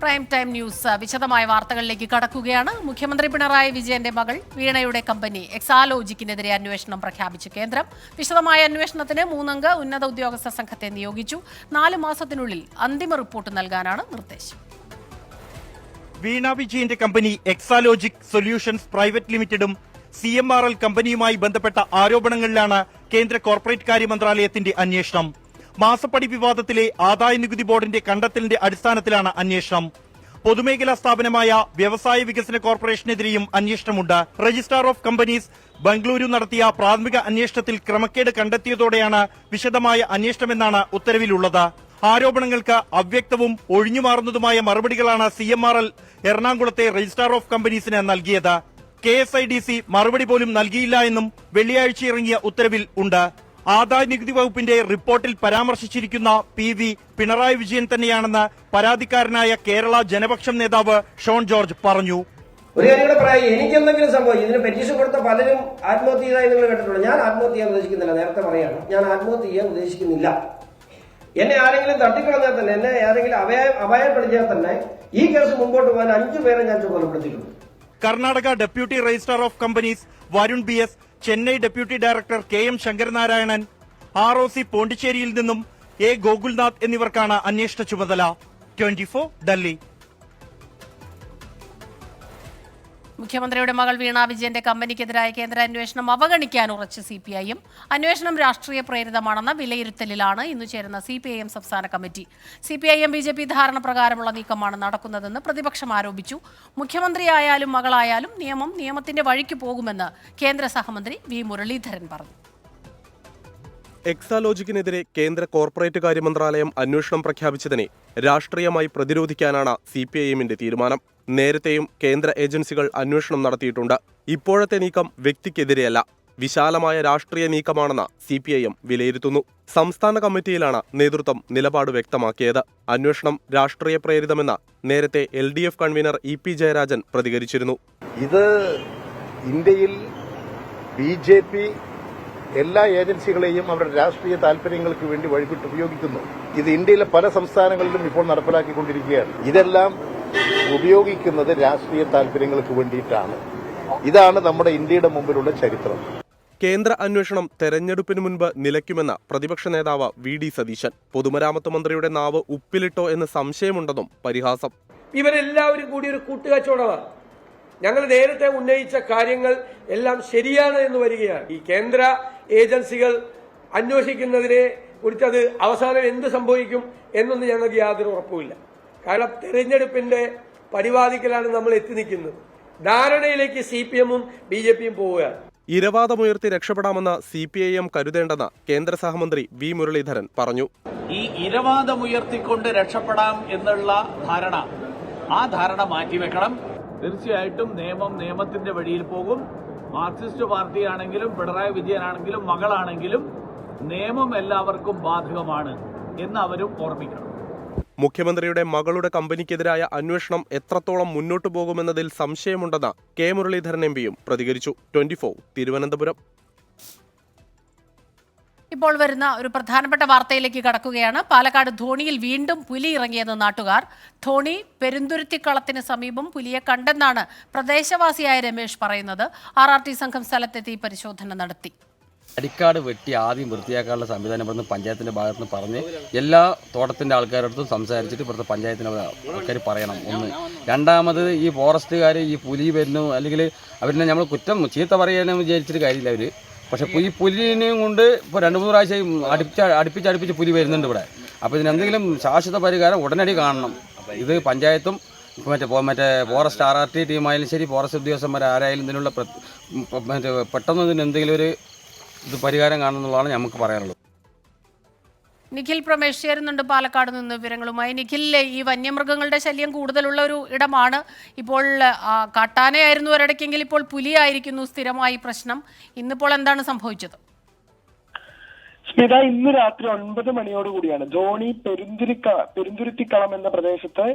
Prime time news വിശദമായ വാർത്തകളിലേക്ക് കടക്കുകയാണ്. മുഖ്യമന്ത്രി പിണറായി വിജയന്റെ മകൾ വീണയുടെ കമ്പനി എക്സാലോജിക്കിനെതിരെ അന്വേഷണം പ്രഖ്യാപിച്ചു കേന്ദ്രം. വിശദമായ അന്വേഷണത്തിന് 3 അംഗ ഉന്നത ഉദ്യോഗസ്ഥ സംഘത്തെ നിയോഗിച്ചു. 4 മാസത്തിനുള്ളിൽ അന്തിമ റിപ്പോർട്ട് നൽകാനാണ് നിർദ്ദേശം. വീണ വിജയന്റെ കമ്പനി എക്സാലോജിക് സൊല്യൂഷൻസ് പ്രൈവറ്റ് ലിമിറ്റഡും CMRL കമ്പനിയുമായി ബന്ധപ്പെട്ട ആരോപണങ്ങളിലാണ് കേന്ദ്ര കോർപ്പറേറ്റ് കാര്യ മന്ത്രാലയത്തിന്റെ അന്വേഷണം. മാസപ്പടി വിവാദത്തിലെ ആദായനികുതി ബോർഡിന്റെ കണ്ടെത്തലിന്റെ അടിസ്ഥാനത്തിലാണ് അന്വേഷണം. പൊതുമേഖലാ സ്ഥാപനമായ വ്യവസായ വികസന കോർപ്പറേഷനെതിരെയും അന്വേഷണമുണ്ട്. രജിസ്ട്രാർ ഓഫ് കമ്പനീസ് ബംഗളൂരു നടത്തിയ പ്രാഥമിക അന്വേഷണത്തിൽ ക്രമക്കേട് കണ്ടെത്തിയതോടെയാണ് വിശദമായ അന്വേഷണമെന്നാണ് ഉത്തരവിലുള്ളത്. ആരോപണങ്ങൾക്ക് അവ്യക്തവും ഒഴിഞ്ഞുമാറുന്നതുമായ മറുപടികളാണ് CMRL എറണാകുളത്തെ രജിസ്ട്രാർ ഓഫ് കമ്പനീസിന് നൽകിയത്. KSIDC മറുപടി പോലും നൽകിയില്ല എന്നും വെള്ളിയാഴ്ച ഇറങ്ങിയ ഉത്തരവിൽ ഉണ്ട്. ആദായനികുതി വകുപ്പിന്റെ റിപ്പോർട്ടിൽ പരാമർശിച്ചിരിക്കുന്ന PV പിണറായി വിജയൻ തന്നെയാണെന്ന് പരാതിക്കാരനായ കേരള ജനപക്ഷം നേതാവ് ഷോൺ ജോർജ് പറഞ്ഞു. ഒരു കാര്യം കൂടെ പറയാം, എനിക്കെന്തെങ്കിലും സംഭവം ഇതിന് പെറ്റീഷൻ കൊടുത്ത പലരും ആത്മഹത്യ ചെയ്തായി നിങ്ങൾ കേട്ടിട്ടുണ്ട്. ഞാൻ ആത്മഹത്യ ചെയ്യാൻ ഉദ്ദേശിക്കുന്നില്ല. നേരത്തെ പറയാണ്, ഞാൻ ആത്മഹത്യ ചെയ്യാൻ ഉദ്ദേശിക്കുന്നില്ല. എന്നെ ആരെങ്കിലും തട്ടിക്കളഞ്ഞാൽ തന്നെ, എന്നെ ആരെങ്കിലും അപായപ്പെടുത്തിയാൽ തന്നെ ഈ കേസ് മുമ്പോട്ട് പോകാൻ 5 പേരെ ഞാൻ ചുമതലപ്പെടുത്തിയിട്ടുണ്ട്. Karnataka deputy registrar of companies Varun BS, Chennai deputy director KM Sankaranarayanan, ROC പോണ്ടിച്ചേരിയിൽ നിന്നും A ഗോകുൽനാഥ് എന്നിവർക്കാണ് അന്വേഷണ ചുമതല. 24 ഡൽഹി. മുഖ്യമന്ത്രിയുടെ മകൾ വീണ വിജയന്റെ കമ്പനിക്കെതിരായ കേന്ദ്ര അന്വേഷണം അവഗണിക്കാൻ ഉറച്ച് CPIM. അന്വേഷണം രാഷ്ട്രീയ പ്രേരിതമാണെന്ന വിലയിരുത്തലിലാണ് ഇന്ന് ചേരുന്ന CPIM സംസ്ഥാന കമ്മിറ്റി. CPIM BJP ധാരണ പ്രകാരമുള്ള നീക്കമാണ് നടക്കുന്നതെന്ന് പ്രതിപക്ഷം ആരോപിച്ചു. മുഖ്യമന്ത്രിയായാലും മകളായാലും നിയമത്തിന്റെ വഴിക്ക് പോകുമെന്ന് കേന്ദ്ര സഹമന്ത്രി V മുരളീധരൻ പറഞ്ഞു. എക്സാലോജിക്കിനെതിരെ കേന്ദ്ര കോർപ്പറേറ്റ് കാര്യ മന്ത്രാലയം അന്വേഷണം പ്രഖ്യാപിച്ചതിനെ രാഷ്ട്രീയമായി പ്രതിരോധിക്കാനാണ് CPIMന്റെ തീരുമാനം. നേരത്തെയും കേന്ദ്ര ഏജൻസികൾ അന്വേഷണം നടത്തിയിട്ടുണ്ട്. ഇപ്പോഴത്തെ നീക്കം വ്യക്തിക്കെതിരെയല്ല, വിശാലമായ രാഷ്ട്രീയ നീക്കമാണെന്ന് CPIM വിലയിരുത്തുന്നു. സംസ്ഥാന കമ്മിറ്റിയിലാണ് നേതൃത്വം നിലപാട് വ്യക്തമാക്കിയത്. അന്വേഷണം രാഷ്ട്രീയ പ്രേരിതമെന്ന് നേരത്തെ LDF കൺവീനർ EP ജയരാജൻ പ്രതികരിച്ചിരുന്നു. ഇത് ഇന്ത്യയിൽ BJP എല്ലാ ഏജൻസികളെയും അവരുടെ രാഷ്ട്രീയ താൽപര്യങ്ങൾക്ക് വേണ്ടി വഴിവിട്ട് ഉപയോഗിക്കുന്നു. ഇത് ഇന്ത്യയിലെ പല സംസ്ഥാനങ്ങളിലും ഇപ്പോൾ നടപ്പിലാക്കിക്കൊണ്ടിരിക്കുകയാണ്. ഇതെല്ലാം ഉപയോഗിക്കുന്നത് രാഷ്ട്രീയ താൽപര്യങ്ങൾക്ക് വേണ്ടിയിട്ടാണ്. ഇതാണ് നമ്മുടെ ഇന്ത്യയുടെ മുമ്പിലുള്ള ചരിത്രം. കേന്ദ്ര അന്വേഷണം തെരഞ്ഞെടുപ്പിന് മുൻപ് നിലയ്ക്കുമെന്ന പ്രതിപക്ഷ നേതാവ് VD സതീശൻ. പൊതുമരാമത്ത് മന്ത്രിയുടെ നാവ് ഉപ്പിലിട്ടോ എന്ന് സംശയമുണ്ടെന്നും പരിഹാസം. ഇവരെല്ലാവരും കൂടി ഒരു കൂട്ടുകച്ചവടമാണ്. ഞങ്ങൾ നേരത്തെ ഉന്നയിച്ച കാര്യങ്ങൾ എല്ലാം ശരിയാണ് എന്ന് വരികയാണ്. ഈ കേന്ദ്ര ഏജൻസികൾ അന്വേഷിക്കുന്നതിനെ കുറിച്ച് അത് അവസാനം എന്ത് സംഭവിക്കും എന്നൊന്നും ഞങ്ങൾക്ക് യാതൊരു ഉറപ്പുമില്ല. കാരണം തെരഞ്ഞെടുപ്പിന്റെ പടിവാതിക്കലാണ് നമ്മൾ എത്തി നിൽക്കുന്നത്. ധാരണയിലേക്ക് CPIMഉം BJPയും പോവുകയാണ്. ഇരവാദമുയർത്തി രക്ഷപ്പെടാമെന്ന് CPIM കരുതേണ്ടെന്ന് കേന്ദ്ര സഹമന്ത്രി V മുരളീധരൻ പറഞ്ഞു. ഈ ഇരവാദമുയർത്തിക്കൊണ്ട് രക്ഷപ്പെടാം എന്നുള്ള ധാരണ, ആ ധാരണ മാറ്റിവെക്കണം. തീർച്ചയായിട്ടും നിയമത്തിന്റെ വഴിയിൽ പോകും. മാർക്സിസ്റ്റ് പാർട്ടിയാണെങ്കിലും പിണറായി വിജയനാണെങ്കിലും മകളാണെങ്കിലും നിയമം എല്ലാവർക്കും ബാധകമാണ് എന്ന് അവരും ഓർമ്മിക്കണം. മുഖ്യമന്ത്രിയുടെ മകളുടെ കമ്പനിക്കെതിരായ അന്വേഷണം എത്രത്തോളം മുന്നോട്ടു പോകുമെന്നതിൽ സംശയമുണ്ടെന്ന് K മുരളീധരൻ MPയും പ്രതികരിച്ചു. 24 തിരുവനന്തപുരം. ഇപ്പോൾ വരുന്ന ഒരു പ്രധാനപ്പെട്ട വാർത്തയിലേക്ക് കടക്കുകയാണ്. പാലക്കാട് ധോണിയിൽ വീണ്ടും പുലി ഇറങ്ങിയെന്ന് നാട്ടുകാർ. ധോണി പെരുന്തുരുത്തിക്കളത്തിന് സമീപം പുലിയെ കണ്ടെന്നാണ് പ്രദേശവാസിയായ രമേശ് പറയുന്നത്. RRT സംഘം സ്ഥലത്തെത്തി പരിശോധന നടത്തി. അടിക്കാട് വെട്ടി ആദ്യം വൃത്തിയാക്കാനുള്ള സംവിധാനം ഇവിടുന്ന് പഞ്ചായത്തിൻ്റെ ഭാഗത്ത് നിന്ന് പറഞ്ഞ് എല്ലാ തോട്ടത്തിൻ്റെ ആൾക്കാരോടത്തും സംസാരിച്ചിട്ട് ഇവിടുത്തെ പഞ്ചായത്തിൻ്റെ ആൾക്കാർ പറയണം. ഒന്ന്, രണ്ടാമത് ഈ ഫോറസ്റ്റുകാർ ഈ പുലി വരുന്നു അല്ലെങ്കിൽ അവരിനെ നമ്മൾ കുറ്റം ചീത്ത പറയാനും വിചാരിച്ചിട്ട് കാര്യമില്ല അവർ. പക്ഷേ ഈ പുലിനെയും കൊണ്ട് ഇപ്പോൾ 2-3 പ്രാവശ്യം അടുപ്പിച്ച് പുലി വരുന്നുണ്ട് ഇവിടെ. അപ്പോൾ ഇതിനെന്തെങ്കിലും ശാശ്വത പരിഹാരം ഉടനടി കാണണം. ഇത് പഞ്ചായത്തും മറ്റേ ഫോറസ്റ്റ് RRT ടീമായാലും ശരി, ഫോറസ്റ്റ് ഉദ്യോഗസ്ഥന്മാർ ആരായാലും ഇതിനുള്ള പെട്ടെന്ന് ഇതിന് എന്തെങ്കിലും ഒരു പരിഹാരം കാണുന്നുള്ളതാണ് നമുക്ക് പറയാനുള്ളത്. നിഖിൽ പ്രമേഷ് ചേരുന്നുണ്ട് പാലക്കാട് നിന്ന് വിവരങ്ങളുമായി. നിഖിൽ, ഈ വന്യമൃഗങ്ങളുടെ ശല്യം കൂടുതലുള്ള ഒരു ഇടമാണ്. ഇപ്പോൾ കാട്ടാനയായിരുന്നു ഒരിടയ്ക്കെങ്കിൽ ഇപ്പോൾ പുലിയായിരിക്കുന്നു സ്ഥിരമായി പ്രശ്നം. ഇന്നിപ്പോൾ എന്താണ് സംഭവിച്ചത്? സ്മിത, ഇന്ന് രാത്രി 9 മണിയോടുകൂടിയാണ് ധോണി പെരുന്തുരുത്തിക്കളം എന്ന പ്രദേശത്ത്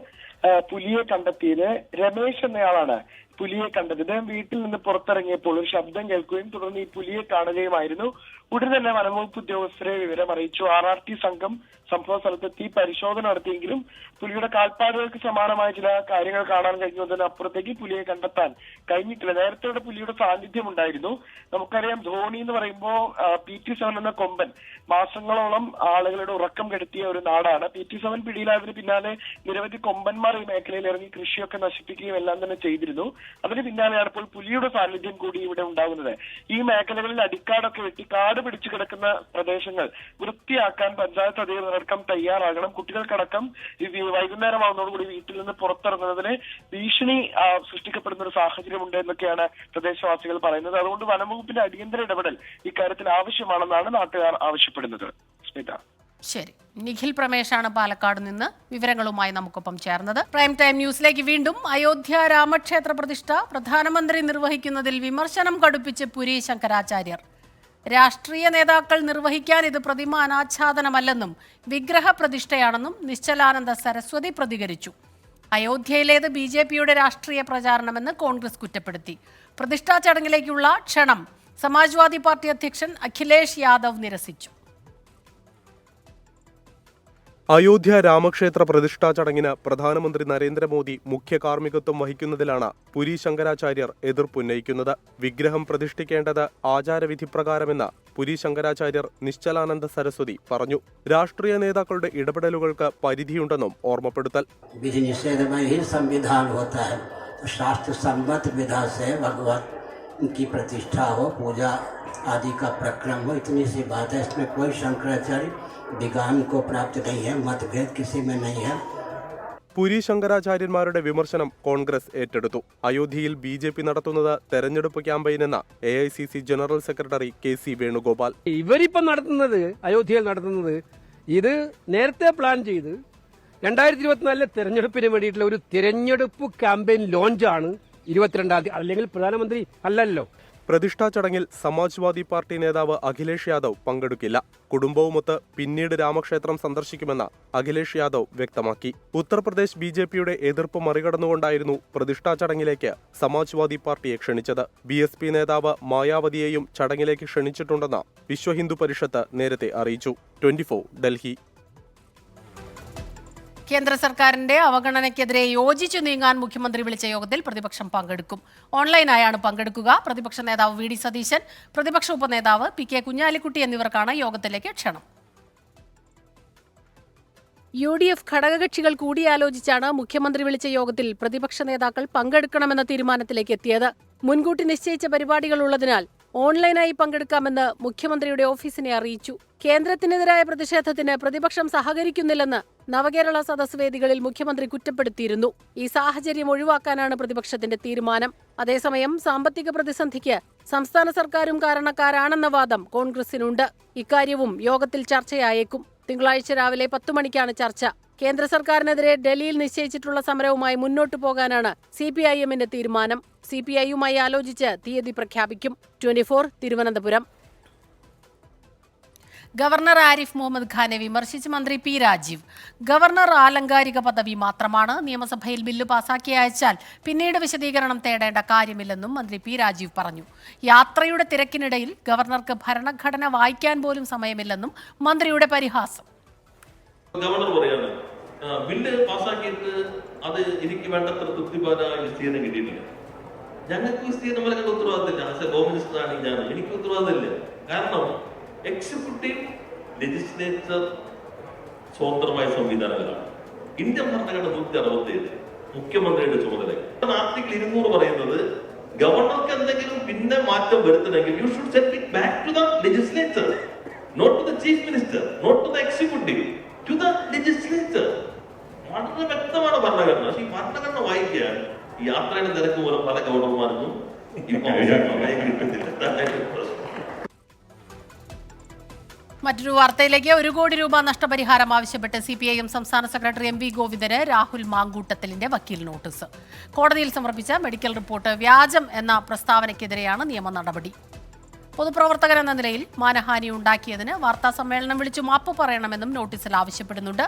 പുലിയെ കണ്ടെത്തിയത്. രമേശ് എന്നയാളാണ് പുലിയെ കണ്ടത്. ഇദ്ദേഹം വീട്ടിൽ നിന്ന് പുറത്തിറങ്ങിയപ്പോൾ ഒരു ശബ്ദം കേൾക്കുകയും തുടർന്ന് ഈ പുലിയെ കാണുകയുമായിരുന്നു. ഉടൻ തന്നെ വനംവകുപ്പ് ഉദ്യോഗസ്ഥരെ വിവരം അറിയിച്ചു. RRT സംഘം സംഭവ സ്ഥലത്തെത്തി പരിശോധന നടത്തിയെങ്കിലും പുലിയുടെ കാൽപ്പാടുകൾക്ക് സമാനമായ ചില കാര്യങ്ങൾ കാണാൻ കഴിഞ്ഞു. അതിനപ്പുറത്തേക്ക് പുലിയെ കണ്ടെത്താൻ കഴിഞ്ഞിട്ടില്ല. നേരത്തെ ഇവിടെ പുലിയുടെ സാന്നിധ്യം ഉണ്ടായിരുന്നു. നമുക്കറിയാം, ധോണി എന്ന് പറയുമ്പോൾ PT7 എന്ന കൊമ്പൻ മാസങ്ങളോളം ആളുകളുടെ ഉറക്കം കെടുത്തിയ ഒരു നാടാണ്. PT7 പിടിയിലായതിന് പിന്നാലെ നിരവധി കൊമ്പന്മാർ ഈ മേഖലയിൽ ഇറങ്ങി കൃഷിയൊക്കെ നശിപ്പിക്കുകയും എല്ലാം തന്നെ ചെയ്തിരുന്നു. അതിന് പിന്നാലെയാണ് ഇപ്പോൾ പുലിയുടെ സാന്നിധ്യം കൂടി ഇവിടെ ഉണ്ടാകുന്നത്. ഈ മേഖലകളിൽ അടിക്കാടൊക്കെ വെട്ടി കാട് പിടിച്ചു കിടക്കുന്ന പ്രദേശങ്ങൾ വൃത്തിയാക്കാൻ പഞ്ചായത്ത് അധികൃതരടക്കം തയ്യാറാകണം. കുട്ടികൾക്കടക്കം വൈകുന്നേരമാകുന്നതോടുകൂടി വീട്ടിൽ നിന്ന് പുറത്തിറങ്ങുന്നതിന് ഭീഷണി സൃഷ്ടിക്കപ്പെടുന്ന ഒരു സാഹചര്യമുണ്ട് എന്നൊക്കെയാണ് പ്രദേശവാസികൾ പറയുന്നത്. അതുകൊണ്ട് വനംവകുപ്പിന്റെ അടിയന്തര ഇടപെടൽ ഇക്കാര്യത്തിൽ ആവശ്യമാണെന്നാണ് നാട്ടുകാർ ആവശ്യപ്പെടുന്നത്. സ്മിത. ശരി, നിഖിൽ പ്രമേശാണ് പാലക്കാട് നിന്ന് വിവരങ്ങളുമായി നമുക്കൊപ്പം ചേർന്നത്. പ്രൈം ടൈം ന്യൂസിലേക്ക് വീണ്ടും. അയോധ്യ രാമക്ഷേത്ര പ്രതിഷ്ഠ പ്രധാനമന്ത്രി നിർവഹിക്കുന്നതിൽ വിമർശനം കടുപ്പിച്ച് പുരി ശങ്കരാചാര്യർ. രാഷ്ട്രീയ നേതാക്കൾ നിർവഹിക്കാൻ ഇത് പ്രതിമ അനാച്ഛാദനമല്ലെന്നും വിഗ്രഹ പ്രതിഷ്ഠയാണെന്നും നിശ്ചലാനന്ദ സരസ്വതി പ്രതികരിച്ചു. അയോധ്യയിലേത് BJPയുടെ രാഷ്ട്രീയ പ്രചാരണമെന്ന് കോൺഗ്രസ് കുറ്റപ്പെടുത്തി. പ്രതിഷ്ഠാ ചടങ്ങിലേക്കുള്ള ക്ഷണം സമാജ്വാദി പാർട്ടി അധ്യക്ഷൻ അഖിലേഷ് യാദവ് നിരസിച്ചു. അയോധ്യ രാമക്ഷേത്ര പ്രതിഷ്ഠാ ചടങ്ങിന് പ്രധാനമന്ത്രി നരേന്ദ്രമോദി മുഖ്യ കാർമ്മികത്വം വഹിക്കുന്നതിലാണ് പുരി ശങ്കരാചാര്യർ എതിർപ്പുന്നയിക്കുന്നത്. വിഗ്രഹം പ്രതിഷ്ഠിക്കേണ്ടത് ആചാരവിധിപ്രകാരമെന്ന് പുരി ശങ്കരാചാര്യർ നിശ്ചലാനന്ദ സരസ്വതി പറഞ്ഞു. രാഷ്ട്രീയ നേതാക്കളുടെ ഇടപെടലുകൾക്ക് പരിധിയുണ്ടെന്നും ഓർമ്മപ്പെടുത്തൽ. विधि निषेध में ही संविधान होता है, तो शास्त्र सम्मत विधा से भगवान की प्रतिष्ठा हो, पूजा आदि का प्रक्रम हो, इतनी सी बात है. इसमें कोई शंकराचार्य विज्ञान को प्राप्त नहीं है, मतभेद किसी में नहीं है. പുരി ശങ്കരാചാര്യന്മാരുടെ വിമർശനം കോൺഗ്രസ് ഏറ്റെടുത്തു. അയോധ്യയിൽ BJP നടത്തുന്നത് തെരഞ്ഞെടുപ്പ് ക്യാമ്പയിനെന്ന AICC general secretary KC Venugopal. ഇവരിപ്പം നടത്തുന്നത്, അയോധ്യയിൽ നടത്തുന്നത്, ഇത് നേരത്തെ പ്ലാൻ ചെയ്ത് 2024 തെരഞ്ഞെടുപ്പിന് വേണ്ടിയിട്ടുള്ള ഒരു തെരഞ്ഞെടുപ്പ് ക്യാമ്പയിൻ ലോഞ്ചാണ് 22-ാം തീയതി. അല്ലെങ്കിൽ പ്രധാനമന്ത്രി അല്ലല്ലോ. പ്രതിഷ്ഠാ ചടങ്ങിൽ സമാജ്വാദി പാർട്ടി നേതാവ് അഖിലേഷ് യാദവ് പങ്കെടുക്കില്ല. കുടുംബവുമൊത്ത് പിന്നീട് രാമക്ഷേത്രം സന്ദർശിക്കുമെന്ന് അഖിലേഷ് യാദവ് വ്യക്തമാക്കി. ഉത്തർപ്രദേശ് BJPയുടെ എതിർപ്പ് മറികടന്നുകൊണ്ടായിരുന്നു പ്രതിഷ്ഠാ ചടങ്ങിലേക്ക് സമാജ്വാദി പാർട്ടിയെ ക്ഷണിച്ചത്. BSP നേതാവ് മായാവതിയെയും ചടങ്ങിലേക്ക് ക്ഷണിച്ചിട്ടുണ്ടെന്ന് വിശ്വ ഹിന്ദു പരിഷത്ത് നേരത്തെ അറിയിച്ചു. 24 ഡൽഹി. കേന്ദ്ര സർക്കാരിന്റെ അവഗണനയ്ക്കെതിരെ യോജിച്ചു നീങ്ങാൻ മുഖ്യമന്ത്രി വിളിച്ച യോഗത്തിൽ പ്രതിപക്ഷം പങ്കെടുക്കും. ഓൺലൈനായാണ് പങ്കെടുക്കുക. പ്രതിപക്ഷ നേതാവ് VD സതീശൻ, പ്രതിപക്ഷ ഉപനേതാവ് PK കുഞ്ഞാലിക്കുട്ടി എന്നിവർക്കാണ് യോഗത്തിലേക്ക് ക്ഷണം. UDF ഘടകകക്ഷികൾ കൂടിയാലോചിച്ചാണ് മുഖ്യമന്ത്രി വിളിച്ച യോഗത്തിൽ പ്രതിപക്ഷ നേതാക്കൾ പങ്കെടുക്കണമെന്ന തീരുമാനത്തിലേക്ക് എത്തിയത്. മുൻകൂട്ടി നിശ്ചയിച്ച പരിപാടികൾ ഉള്ളതിനാൽ ഓൺലൈനായി പങ്കെടുക്കാമെന്ന് മുഖ്യമന്ത്രിയുടെ ഓഫീസിനെ അറിയിച്ചു. കേന്ദ്രത്തിനെതിരായ പ്രതിഷേധത്തിന് പ്രതിപക്ഷം സഹകരിക്കുന്നില്ലെന്ന് നവകേരള സദസ് വേദികളിൽ മുഖ്യമന്ത്രി കുറ്റപ്പെടുത്തിയിരുന്നു. ഈ സാഹചര്യം ഒഴിവാക്കാനാണ് പ്രതിപക്ഷത്തിന്റെ തീരുമാനം. അതേസമയം സാമ്പത്തിക പ്രതിസന്ധിക്ക് സംസ്ഥാന സർക്കാരും കാരണക്കാരാണെന്ന വാദം കോൺഗ്രസിനുണ്ട്. ഇക്കാര്യവും യോഗത്തിൽ ചർച്ചയായേക്കും. തിങ്കളാഴ്ച രാവിലെ 10 മണിക്കാണ് ചർച്ച. കേന്ദ്ര സർക്കാരിനെതിരെ ഡൽഹിയിൽ നിശ്ചയിച്ചിട്ടുള്ള സമരവുമായി മുന്നോട്ടു പോകാനാണ് CPIMന്റെ തീരുമാനം. CPIയുമായി ആലോചിച്ച് തീയതി പ്രഖ്യാപിക്കും. 24 തിരുവനന്തപുരം. ഗവർണർ ആരിഫ് മുഹമ്മദ് ഖാനെ വിമർശിച്ച് മന്ത്രി P രാജീവ്. ഗവർണർ ആലങ്കാരിക പദവി മാത്രമാണ്. നിയമസഭയിൽ ബില്ല് പാസാക്കി അയച്ചാൽ പിന്നീട് വിശദീകരണം തേടേണ്ട കാര്യമില്ലെന്നും മന്ത്രി P രാജീവ് പറഞ്ഞു. യാത്രയുടെ തിരക്കിനിടയിൽ ഗവർണർക്ക് ഭരണഘടന വായിക്കാൻ പോലും സമയമില്ലെന്നും മന്ത്രിയുടെ പരിഹാസം. ഗവർണർ പറയാണ് ബില്ല് പാസ്സാക്കിയിട്ട് അത് എനിക്ക് വേണ്ടത്ര തൃപ്തിപരമായ വിസ്തീർണം കിട്ടിയിട്ടില്ല. ഞങ്ങൾക്ക് വിസ്തീർണം നൽകേണ്ട ഉത്തരവാദിത്തമില്ല. ആസ് എ ഹോം മിനിസ്റ്ററാണ് ഞാൻ, എനിക്ക് ഉത്തരവാദിത്തമില്ല. കാരണം എക്സിക്യൂട്ടീവ് ലെജിസ്ലേച്ചർ സ്വതന്ത്രമായ സംവിധാനങ്ങളാണ്. ഇന്ത്യൻ ഭരണഘടന 167 മുഖ്യമന്ത്രിയുടെ ചുമതല. ആർട്ടിക്കിൾ 200 പറയുന്നത് ഗവർണർക്ക് എന്തെങ്കിലും പിന്നെ മാറ്റം വരുത്തണമെങ്കിൽ you should set it back to the legislature, not to the chief minister, not to the executive, to the legislature. വളരെ വ്യക്തമാണ് ഭരണഘടന. പക്ഷേ ഈ ഭരണഘടന വായിക്കാൻ യാത്രയുടെ തിരക്ക് മൂലം പല ഗവർണർമാർക്കും കിട്ടുന്നില്ല. മറ്റൊരു വാർത്തയിലേക്ക്. 1 കോടി രൂപ നഷ്ടപരിഹാരം ആവശ്യപ്പെട്ട് CPIM സംസ്ഥാന സെക്രട്ടറി MV ഗോവിന്ദന് രാഹുൽ മാങ്കൂട്ടത്തിലിന്റെ വക്കീൽ നോട്ടീസ്. കോടതിയിൽ സമർപ്പിച്ച മെഡിക്കൽ റിപ്പോർട്ട് വ്യാജം എന്ന പ്രസ്താവനയ്ക്കെതിരെയാണ് നിയമ നടപടി. പൊതുപ്രവർത്തകൻ എന്ന നിലയിൽ മാനഹാനി ഉണ്ടാക്കിയതിന് വാർത്താ സമ്മേളനം വിളിച്ചു മാപ്പ് പറയണമെന്നും നോട്ടീസിൽ ആവശ്യപ്പെടുന്നുണ്ട്.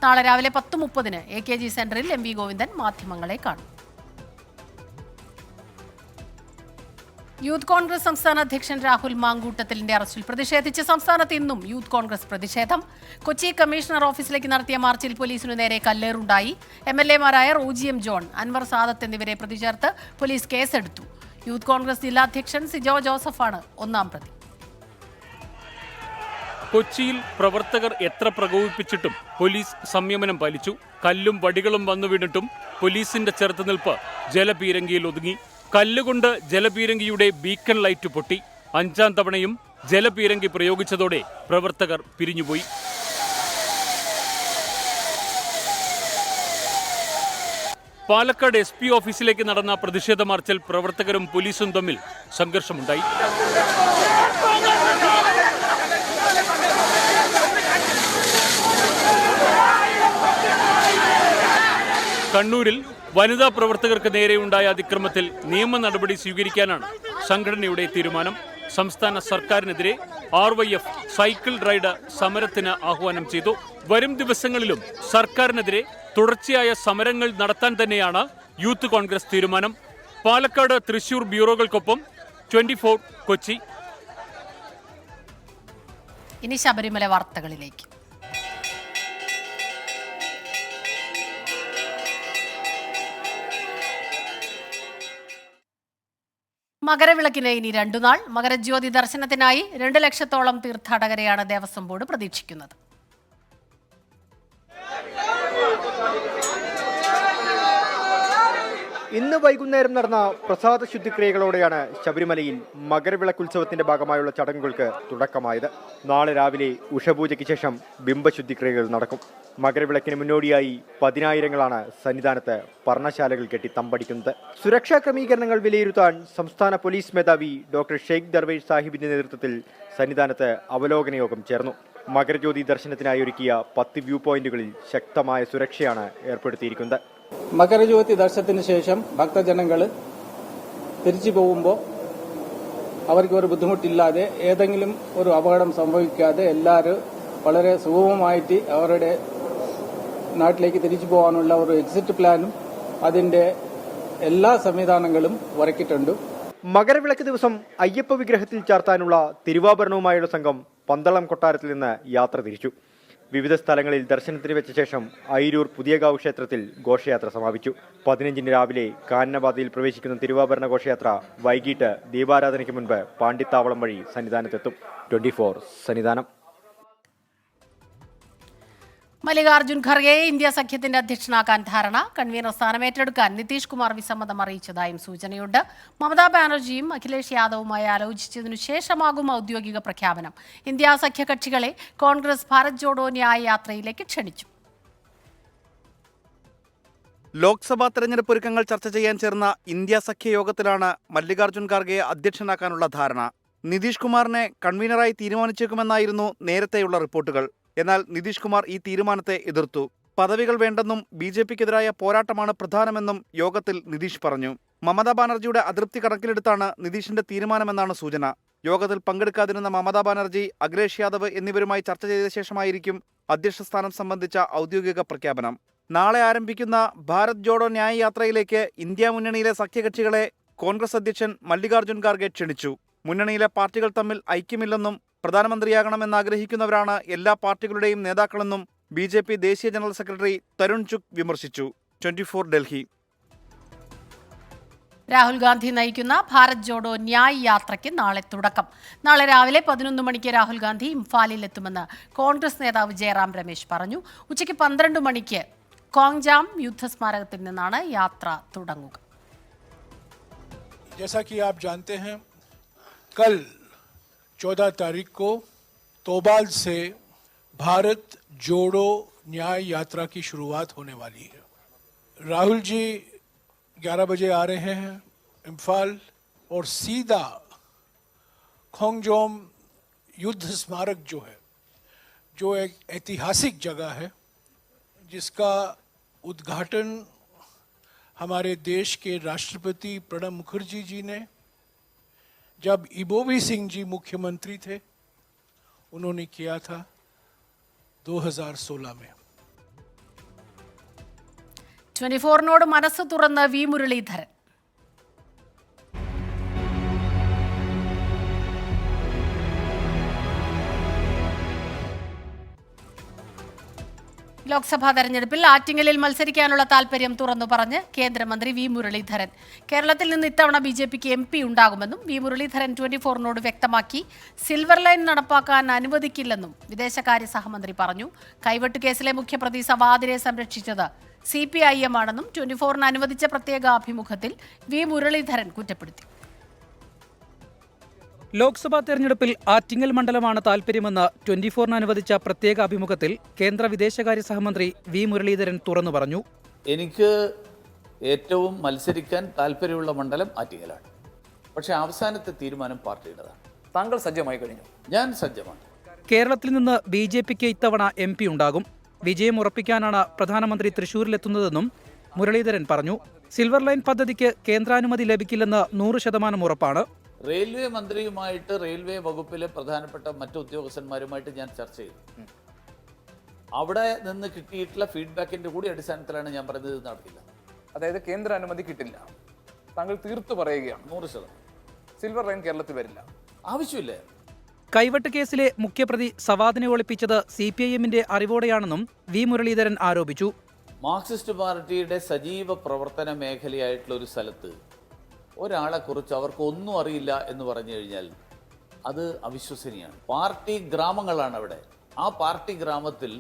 നാളെ രാവിലെ 10:30 AKG സെന്ററിൽ MV ഗോവിന്ദൻ മാധ്യമങ്ങളെ കാണും. യൂത്ത് കോൺഗ്രസ് സംസ്ഥാന അധ്യക്ഷൻ രാഹുൽ മാങ്കൂട്ടത്തിലിന്റെ അറസ്റ്റിൽ പ്രതിഷേധിച്ച് സംസ്ഥാനത്ത് ഇന്നും യൂത്ത് കോൺഗ്രസ് പ്രതിഷേധം. കൊച്ചി കമ്മീഷണർ ഓഫീസിലേക്ക് നടത്തിയ മാർച്ചിൽ പോലീസിനു നേരെ കല്ലേറുണ്ടായി. MLA-മാരായ റോജി എം ജോൺ, അൻവർ സാദത്ത് എന്നിവരെ പ്രതി ചേർത്ത് പോലീസ് കേസെടുത്തു. യൂത്ത് കോൺഗ്രസ് ജില്ലാ അധ്യക്ഷൻ സിജോ ജോസഫാണ് ഒന്നാം പ്രതി. കൊച്ചിയിൽ പ്രവർത്തകർ എത്ര പ്രകോപിപ്പിച്ചിട്ടും പോലീസ് സംയമനം പാലിച്ചു. കല്ലും വടികളും വന്നു വീണിട്ടും പോലീസിന്റെ ചെറുത്തുനിൽപ്പ് ജലപീരങ്കിയിൽ ഒതുങ്ങി. കല്ലുകൊണ്ട് ജലപീരങ്കിയുടെ ബീക്കൺ ലൈറ്റ് പൊട്ടി. 5ാം തവണയും ജലപീരങ്കി പ്രയോഗിച്ചതോടെ പ്രവർത്തകർ പിരിഞ്ഞുപോയി. പാലക്കാട് SP ഓഫീസിലേക്ക് നടന്ന പ്രതിഷേധ മാർച്ചിൽ പ്രവർത്തകരും പോലീസും തമ്മിൽ സംഘർഷമുണ്ടായി. കണ്ണൂരിൽ വനിതാ പ്രവർത്തകർക്ക് നേരെയുണ്ടായ അതിക്രമത്തിൽ നിയമ നടപടി സ്വീകരിക്കാനാണ് സംഘടനയുടെ തീരുമാനം. സംസ്ഥാന സർക്കാരിനെതിരെ RYF സൈക്കിൾ റൈഡ് സമരത്തിന് ആഹ്വാനം ചെയ്തു. വരും ദിവസങ്ങളിലും സർക്കാരിനെതിരെ തുടർച്ചയായ സമരങ്ങൾ നടത്താൻ തന്നെയാണ് യൂത്ത് കോൺഗ്രസ് തീരുമാനം. പാലക്കാട്, തൃശൂർ ബ്യൂറോകൾക്കൊപ്പം 24 കൊച്ചി. ഇനി ശബരിമല വാർത്തകളിലേക്ക്. മകരവിളക്കിന് ഇനി 2 നാൾ. മകരജ്യോതി ദർശനത്തിനായി 2 ലക്ഷത്തോളം തീർത്ഥാടകരെയാണ് ദേവസ്വം ബോർഡ് പ്രതീക്ഷിക്കുന്നത്. ഇന്ന് വൈകുന്നേരം നടന്ന പ്രസാദ ശുദ്ധിക്രിയകളോടെയാണ് ശബരിമലയിൽ മകരവിളക്കുത്സവത്തിന്റെ ഭാഗമായുള്ള ചടങ്ങുകൾക്ക് തുടക്കമായത്. നാളെ രാവിലെ ഉഷപൂജയ്ക്ക് ശേഷം ബിംബശുദ്ധിക്രിയകൾ നടക്കും. മകരവിളക്കിന് മുന്നോടിയായി 10,000-ങ്ങളാണ് സന്നിധാനത്ത് പർണശാലകൾ കെട്ടി തമ്പടിക്കുന്നത്. സുരക്ഷാ ക്രമീകരണങ്ങൾ വിലയിരുത്താൻ സംസ്ഥാന പോലീസ് മേധാവി ഡോക്ടർ ഷെയ്ഖ് ദർവേഷ് സാഹിബിന്റെ നേതൃത്വത്തിൽ സന്നിധാനത്ത് അവലോകന യോഗം ചേർന്നു. മകരജ്യോതി ദർശനത്തിനായി ഒരുക്കിയ 10 വ്യൂ പോയിന്റുകളിൽ ശക്തമായ സുരക്ഷയാണ് ഏർപ്പെടുത്തിയിരിക്കുന്നത്. മകരജ്യോതി ദർശനത്തിന് ശേഷം ഭക്തജനങ്ങൾ തിരിച്ചു പോകുമ്പോൾ അവർക്ക് ഒരു ബുദ്ധിമുട്ടില്ലാതെ, ഏതെങ്കിലും ഒരു അപകടം സംഭവിക്കാതെ എല്ലാവരും വളരെ സുഗമമായിട്ട് അവരുടെ നാട്ടിലേക്ക് തിരിച്ചു പോകാനുള്ള ഒരു എക്സിറ്റ് പ്ലാനും അതിന്റെ എല്ലാ സംവിധാനങ്ങളും ഒരുക്കിയിട്ടുണ്ട്. മകരവിളക്ക് ദിവസം അയ്യപ്പ വിഗ്രഹത്തിൽ ചാർത്താനുള്ള തിരുവാഭരണവുമായുള്ള സംഘം പന്തളം കൊട്ടാരത്തിൽ നിന്ന് യാത്ര തിരിച്ചു. വിവിധ സ്ഥലങ്ങളിൽ ദർശനത്തിന് വെച്ച ശേഷം അയിരൂർ പുതിയകാവ് ക്ഷേത്രത്തിൽ ഘോഷയാത്ര സമാപിച്ചു. 15-ന് രാവിലെ കാനനപാതയിൽ പ്രവേശിക്കുന്ന തിരുവാഭരണ ഘോഷയാത്ര വൈകിട്ട് ദീപാരാധനയ്ക്ക് മുൻപ് പാണ്ടിത്താവളം വഴി സന്നിധാനത്തെത്തും. 24 സന്നിധാനം. മല്ലികാർജുൻ ഖർഗെയെ ഇന്ത്യ സഖ്യത്തിന്റെ അധ്യക്ഷനാക്കാൻ ധാരണ. കൺവീനർ സ്ഥാനം ഏറ്റെടുക്കാൻ നിതീഷ് കുമാർ വിസമ്മതം അറിയിച്ചതായും സൂചനയുണ്ട്. മമതാ ബാനർജിയും അഖിലേഷ് യാദവുമായി ആലോചിച്ചതിനു ശേഷമാകും ഔദ്യോഗിക പ്രഖ്യാപനം. ഇന്ത്യ സഖ്യകക്ഷികളെ കോൺഗ്രസ് ഭാരത് ജോഡോ ന്യായ് യാത്രയിലേക്ക് ക്ഷണിച്ചു. ലോക്സഭാ തെരഞ്ഞെടുപ്പ് ഒരുക്കങ്ങൾ ചർച്ച ചെയ്യാൻ ചേർന്ന ഇന്ത്യ സഖ്യ യോഗത്തിലാണ് മല്ലികാർജുൻ ഖാർഗെയെ അധ്യക്ഷനാക്കാനുള്ള ധാരണ. നിതീഷ് കുമാറിനെ കൺവീനറായി തീരുമാനിച്ചേക്കുമെന്നായിരുന്നു നേരത്തെയുള്ള റിപ്പോർട്ടുകൾ. എന്നാൽ നിതീഷ് കുമാർ ഈ തീരുമാനത്തെ എതിർത്തു. പദവികൾ വേണ്ടെന്നും BJPക്കെതിരായ പോരാട്ടമാണ് പ്രധാനമെന്നും യോഗത്തിൽ നിതീഷ് പറഞ്ഞു. മമതാ ബാനർജിയുടെ അതൃപ്തി കണക്കിലെടുത്താണ് നിതീഷിന്റെ തീരുമാനമെന്നാണ് സൂചന. യോഗത്തിൽ പങ്കെടുക്കാതിരുന്ന മമതാ ബാനർജി, അഖിലേഷ് യാദവ് എന്നിവരുമായി ചർച്ച ചെയ്ത ശേഷമായിരിക്കും അധ്യക്ഷ സ്ഥാനം സംബന്ധിച്ച ഔദ്യോഗിക പ്രഖ്യാപനം. നാളെ ആരംഭിക്കുന്ന ഭാരത് ജോഡോ ന്യായ് യാത്രയിലേക്ക് ഇന്ത്യ മുന്നണിയിലെ സഖ്യകക്ഷികളെ കോൺഗ്രസ് അധ്യക്ഷൻ മല്ലികാർജുൻ ഖാർഗെ ക്ഷണിച്ചു. മുന്നണിയിലെ പാർട്ടികൾ തമ്മിൽ ഐക്യമില്ലെന്നും പ്രധാനമന്ത്രിയാകണമെന്ന് ആഗ്രഹിക്കുന്നവരാണ് എല്ലാ പാർട്ടികളുടെയും നേതാക്കളെന്നും BJP ദേശീയ ജനറൽ സെക്രട്ടറി തരുൺ ചുഗ് വിമർശിച്ചു. 24 ഡൽഹി. രാഹുൽ ഗാന്ധി നയിക്കുന്ന ഭാരത് ജോഡോ ന്യായ് യാത്രയ്ക്ക് നാളെ തുടക്കം. നാളെ രാവിലെ 11 മണിക്ക് രാഹുൽ ഗാന്ധി ഇംഫാലിലെത്തുമെന്ന് കോൺഗ്രസ് നേതാവ് ജയറാം രമേശ് പറഞ്ഞു. ഉച്ചയ്ക്ക് 12 മണിക്ക് കോങ്ജാം യുദ്ധസ്മാരകത്തിൽ നിന്നാണ് യാത്ര തുടങ്ങുക. जैसा कि आप जानते हैं, कल 14 तारीख को तोबाल से भारत जोड़ो न्याय यात्रा की शुरुआत होने वाली है. राहुल जी 11 बजे आ रहे हैं इम्फाल और सीधा खोंगजोम युद्ध स्मारक जो एक ऐतिहासिक जगह है, जिसका उद्घाटन हमारे देश के राष्ट्रपति प्रणब मुखर्जी जी ने जब इबोवी सिंह जी मुख्यमंत्री थे उन्होंने किया था 2016 में. 24 മനസ്സ് തുറന്ന് വി മുരളീധരൻ. ലോക്സഭാ തെരഞ്ഞെടുപ്പിൽ ആറ്റിങ്ങലിൽ മത്സരിക്കാനുള്ള താൽപര്യം തുറന്നു പറഞ്ഞ് കേന്ദ്രമന്ത്രി വി മുരളീധരൻ. കേരളത്തിൽ നിന്ന് ഇത്തവണ BJPക്ക് MP ഉണ്ടാകുമെന്നും വി മുരളീധരൻ 24നോട് വ്യക്തമാക്കി. സിൽവർ ലൈൻ നടപ്പാക്കാൻ അനുവദിക്കില്ലെന്നും വിദേശകാര്യ സഹമന്ത്രി പറഞ്ഞു. കൈവെട്ട് കേസിലെ മുഖ്യപ്രതി സവാദിനെ സംരക്ഷിച്ചത് CPIM ആണെന്നും 24ന് അനുവദിച്ച പ്രത്യേക അഭിമുഖത്തിൽ വി മുരളീധരൻ കുറ്റപ്പെടുത്തി. ലോക്സഭാ തെരഞ്ഞെടുപ്പിൽ ആറ്റിങ്ങൽ മണ്ഡലമാണ് താൽപര്യമെന്ന് 24ന് അനുവദിച്ച പ്രത്യേക അഭിമുഖത്തിൽ കേന്ദ്ര വിദേശകാര്യ സഹമന്ത്രി വി മുരളീധരൻ തുറന്നു പറഞ്ഞു. എനിക്ക് ഏറ്റവും മത്സരിക്കാൻ താല്പര്യമുള്ള മണ്ഡലം ആറ്റിങ്ങലാണ്. പക്ഷേ അവസാനത്തെ തീരുമാനം പാർട്ടിയുടേതാണ്. താങ്കൾ സജ്ജമായി കഴിഞ്ഞു? ഞാൻ സജ്ജമാണ്. കേരളത്തിൽ നിന്ന് BJPക്ക് ഇത്തവണ MP ഉണ്ടാകും. വിജയം ഉറപ്പിക്കാനാണ് പ്രധാനമന്ത്രി തൃശൂരിലെത്തുന്നതെന്നും മുരളീധരൻ പറഞ്ഞു. സിൽവർ ലൈൻ പദ്ധതിക്ക് കേന്ദ്രാനുമതി ലഭിക്കില്ലെന്ന് 100% ഉറപ്പാണ്. റെയിൽവേ മന്ത്രിയുമായിട്ട് റെയിൽവേ വകുപ്പിലെ പ്രധാനപ്പെട്ട മറ്റു ഉദ്യോഗസ്ഥന്മാരുമായിട്ട് ഞാൻ ചർച്ച ചെയ്തു. അവിടെ നിന്ന് കിട്ടിയിട്ടുള്ള ഫീഡ്ബാക്കിന്റെ കൂടി അടിസ്ഥാനത്തിലാണ് ഞാൻ പറഞ്ഞത് നടക്കില്ല. അതായത് കേന്ദ്ര അനുമതി കിട്ടില്ല. താങ്കൾ തീർത്തു പറയുകയാണ്? 100%. സിൽവർ ലൈൻ കേരളത്തിൽ വരില്ല. ആവശ്യമില്ല. കൈവെട്ട് കേസിലെ മുഖ്യപ്രതി സവാദിനെ ഒളിപ്പിച്ചത് CPIMന്റെ അറിവോടെയാണെന്നും വി മുരളീധരൻ ആരോപിച്ചു. മാർക്സിസ്റ്റ് പാർട്ടിയുടെ സജീവ പ്രവർത്തന മേഖലയായിട്ടുള്ള ഒരു സ്ഥലത്ത് ഒരാളെക്കുറിച്ച് അവർക്ക് ഒന്നും അറിയില്ല എന്ന് പറഞ്ഞു കഴിഞ്ഞാൽ അത് അവിശ്വസനീയമാണ്. പാർട്ടി ഗ്രാമങ്ങളാണ് അവിടെ. ആ പാർട്ടി ഗ്രാമത്തിൽ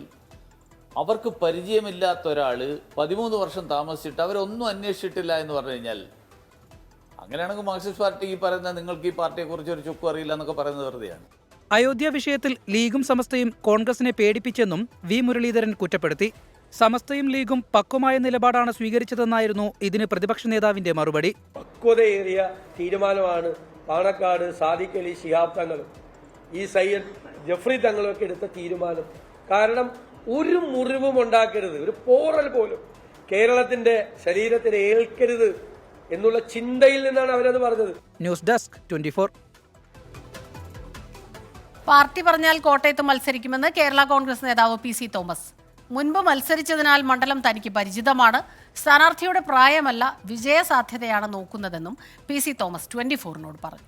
അവർക്ക് പരിചയമില്ലാത്ത ഒരാൾ 13 വർഷം താമസിച്ചിട്ട് അവരൊന്നും അന്വേഷിച്ചിട്ടില്ല എന്ന് പറഞ്ഞു കഴിഞ്ഞാൽ, അങ്ങനെയാണെങ്കിൽ മാർക്സിസ്റ്റ് പാർട്ടി ഈ പറയുന്ന നിങ്ങൾക്ക് ഈ പാർട്ടിയെക്കുറിച്ച് ഒരു ചുക്കും അറിയില്ല എന്നൊക്കെ പറയുന്നത് വെറുതെയാണ്. അയോധ്യ വിഷയത്തിൽ ലീഗും സമസ്തയും കോൺഗ്രസിനെ പേടിപ്പിച്ചെന്നും വി മുരളീധരൻ കുറ്റപ്പെടുത്തി. സമസ്തയും ലീഗും പക്വമായ നിലപാടാണ് സ്വീകരിച്ചതെന്നായിരുന്നു ഇതിന് പ്രതിപക്ഷ നേതാവിന്റെ മറുപടി. പക്വതയേറിയ തീരുമാനമാണ് പാണക്കാട് സാദിഖ് അലി ശിഹാബ് തങ്ങളും ഈ സയ്യദ് ജഫ്രി തങ്ങളും ഒക്കെ എടുത്ത തീരുമാനം. കാരണം ഒരു മുറിവും ഉണ്ടാക്കരുത്, ഒരു പോറൽ പോലും കേരളത്തിന്റെ ശരീരത്തിന് ഏൽക്കരുത് എന്നുള്ള ചിന്തയിൽ നിന്നാണ് അവരത് പറഞ്ഞത്. News desk 24. പാർട്ടി പറഞ്ഞാൽ കോട്ടയത്ത് മത്സരിക്കുമെന്ന് കേരള കോൺഗ്രസ് നേതാവ് PC തോമസ്. മുൻപ് മത്സരിച്ചതിനാൽ മണ്ഡലം തനിക്ക് പരിചിതമാണ്. സ്ഥാനാർത്ഥിയുടെ പ്രായമല്ല, വിജയസാധ്യതയാണ് നോക്കുന്നതെന്നും PC തോമസ് 24നോട് പറഞ്ഞു.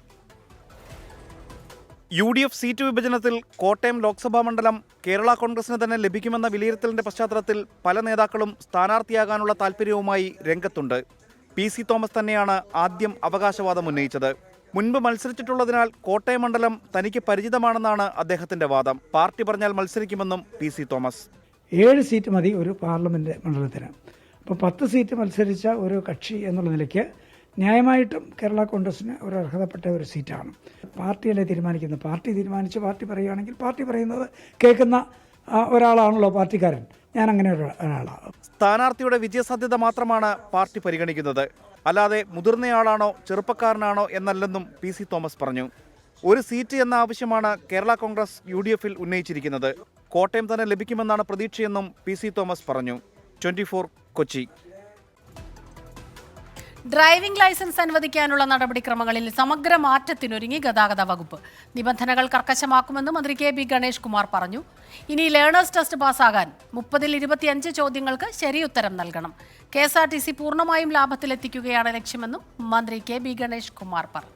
UDF സീറ്റ് വിഭജനത്തിൽ കോട്ടയം ലോക്സഭാ മണ്ഡലം കേരള കോൺഗ്രസിന് തന്നെ ലഭിക്കുമെന്ന വിലയിരുത്തലിന്റെ പശ്ചാത്തലത്തിൽ പല നേതാക്കളും സ്ഥാനാർത്ഥിയാകാനുള്ള താൽപ്പര്യവുമായി രംഗത്തുണ്ട്. PC തോമസ് തന്നെയാണ് ആദ്യം അവകാശവാദം ഉന്നയിച്ചത്. മുൻപ് മത്സരിച്ചിട്ടുള്ളതിനാൽ കോട്ടയം മണ്ഡലം തനിക്ക് പരിചിതമാണെന്നാണ് അദ്ദേഹത്തിന്റെ വാദം. പാർട്ടി പറഞ്ഞാൽ മത്സരിക്കുമെന്നും PC തോമസ്. 7 സീറ്റ് മതി ഒരു പാർലമെന്റ് മണ്ഡലത്തിന്. അപ്പോൾ 10 സീറ്റ് മത്സരിച്ച ഒരു കക്ഷി എന്നുള്ള നിലയ്ക്ക് ന്യായമായിട്ടും കേരള കോൺഗ്രസിന് ഒരു അർഹതപ്പെട്ട ഒരു സീറ്റാണ്. പാർട്ടിയല്ലേ തീരുമാനിക്കുന്നത്. പാർട്ടി തീരുമാനിച്ച് പാർട്ടി പറയുകയാണെങ്കിൽ പാർട്ടി പറയുന്നത് കേൾക്കുന്ന ഒരാളാണല്ലോ പാർട്ടിക്കാരൻ. ഞാൻ അങ്ങനെ ഒരാളാണ്. സ്ഥാനാർത്ഥിയുടെ വിജയസാധ്യത മാത്രമാണ് പാർട്ടി പരിഗണിക്കുന്നത്, അല്ലാതെ മുതിർന്നയാളാണോ ചെറുപ്പക്കാരനാണോ എന്നല്ലെന്നും PC തോമസ് പറഞ്ഞു. ഒരു സീറ്റ് എന്ന ആവശ്യമാണ് കേരള കോൺഗ്രസ് UDFൽ ഉന്നയിച്ചിരിക്കുന്നത്. കോട്ടയം തന്നെ ലഭിക്കുമെന്നാണ് പ്രതീക്ഷയെന്നും PC തോമസ് പറഞ്ഞു. 24 കൊച്ചി. ഡ്രൈവിംഗ് ലൈസൻസ് അനുവദിക്കാനുള്ള നടപടിക്രമങ്ങളിൽ സമഗ്ര മാറ്റത്തിനൊരുങ്ങി ഗതാഗത വകുപ്പ്. നിബന്ധനകൾ കർക്കശമാക്കുമെന്ന് മന്ത്രി KB ഗണേഷ് കുമാർ പറഞ്ഞു. ഇനി ലേണേഴ്സ് ടെസ്റ്റ് പാസ്സാകാൻ 30ൽ 25 ചോദ്യങ്ങൾക്ക് ശരിയുത്തരം നൽകണം. KSRTC പൂർണ്ണമായും ലാഭത്തിലെത്തിക്കുകയാണ് ലക്ഷ്യമെന്നും മന്ത്രി KB ഗണേഷ് കുമാർ പറഞ്ഞു.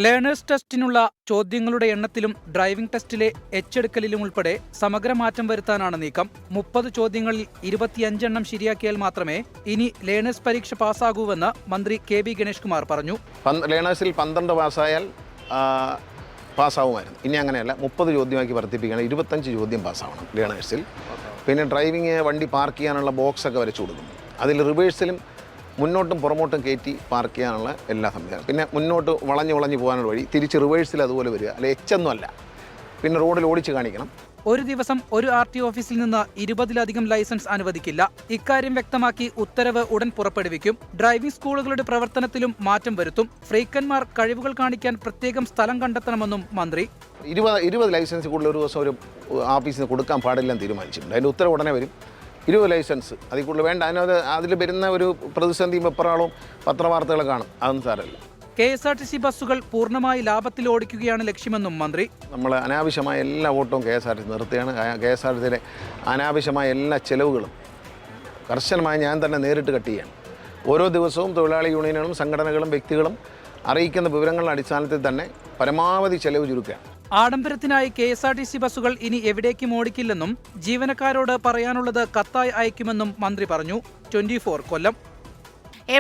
ലേണേഴ്സ് ടെസ്റ്റിനുള്ള ചോദ്യങ്ങളുടെ എണ്ണത്തിലും ഡ്രൈവിംഗ് ടെസ്റ്റിലെ എച്ചെടുക്കലിലും ഉൾപ്പെടെ സമഗ്ര മാറ്റം വരുത്താനാണ് നീക്കം. 30 ചോദ്യങ്ങളിൽ 25 എണ്ണം ശരിയാക്കിയാൽ മാത്രമേ ഇനി ലേണേഴ്സ് പരീക്ഷ പാസ്സാകൂവെന്ന് മന്ത്രി KB ഗണേഷ് കുമാർ പറഞ്ഞു. ലേണേഴ്സിൽ 12 പാസ്സായാൽ പാസ്സാവുമായിരുന്നു. ഇനി അങ്ങനെയല്ല, 30 ചോദ്യമാക്കി വർദ്ധിപ്പിക്കണം. 25 ചോദ്യം പാസ്സാവണം ലേണേഴ്സിൽ. പിന്നെ ഡ്രൈവിംഗ് വണ്ടി പാർക്ക് ചെയ്യാനുള്ള ബോക്സൊക്കെ വരച്ചു കൊടുക്കും. അതിൽ റിവേഴ്സിലും മുന്നോട്ടും പുറമോട്ടും കയറ്റി പാർക്ക് ചെയ്യാനുള്ള എല്ലാ സംവിധാനം. പിന്നെ മുന്നോട്ട് വളഞ്ഞു പോകാനുള്ള വഴി, തിരിച്ച് റിവേഴ്സിൽ അതുപോലെ വരിക, അല്ലെ എച്ചൊന്നും അല്ല. പിന്നെ റോഡിൽ ഓടിച്ച് കാണിക്കണം. ഒരു ദിവസം ഒരു RTO ഓഫീസിൽ നിന്ന് 20-ലധികം ലൈസൻസ് അനുവദിക്കില്ല. ഇക്കാര്യം വ്യക്തമാക്കി ഉത്തരവ് ഉടൻ പുറപ്പെടുവിക്കും. ഡ്രൈവിംഗ് സ്കൂളുകളുടെ പ്രവർത്തനത്തിലും മാറ്റം വരുത്തും. ഫ്രീക്കന്മാർ കഴിവുകൾ കാണിക്കാൻ പ്രത്യേകം സ്ഥലം കണ്ടെത്തണമെന്നും മന്ത്രി. 20 ലൈസൻസ് കൂടുതൽ ഒരു ദിവസം ഒരു ഓഫീസിന് കൊടുക്കാൻ പാടില്ലെന്ന് തീരുമാനിച്ചിട്ടുണ്ട്. അതിൻ്റെ ഉത്തരവ് ഉടനെ വരും. 20 ലൈസൻസ് അതിൽ കൂടുതൽ വേണ്ട. അതിൽ വരുന്ന ഒരു പ്രതിസന്ധി വെപ്രാളവും പത്രവാർത്തകൾ കാണും. അതൊന്നും സാരമില്ല. KSRTC ബസ്സുകൾ പൂർണ്ണമായി ലാഭത്തിൽ ഓടിക്കുകയാണ് ലക്ഷ്യമെന്നും മന്ത്രി. നമ്മൾ അനാവശ്യമായ എല്ലാ ഓട്ടവും KSRTC നിർത്തുകയാണ്. KSRTCയിലെ അനാവശ്യമായ എല്ലാ ചെലവുകളും കർശനമായി ഞാൻ തന്നെ നേരിട്ട് കട്ട് ചെയ്യാണ്. ഓരോ ദിവസവും തൊഴിലാളി യൂണിയനുകളും സംഘടനകളും വ്യക്തികളും അറിയിക്കുന്ന വിവരങ്ങളുടെ അടിസ്ഥാനത്തിൽ തന്നെ പരമാവധി ചെലവ് ചുരുക്കുകയാണ്. ആഡംബരത്തിനായി KSRTC ബസ്സുകൾ ഇനി എവിടേക്കും ഓടിക്കില്ലെന്നും ജീവനക്കാരോട് പറയാനുള്ളത് കത്തായി അയക്കുമെന്നും മന്ത്രി പറഞ്ഞു. 24 കൊല്ലം.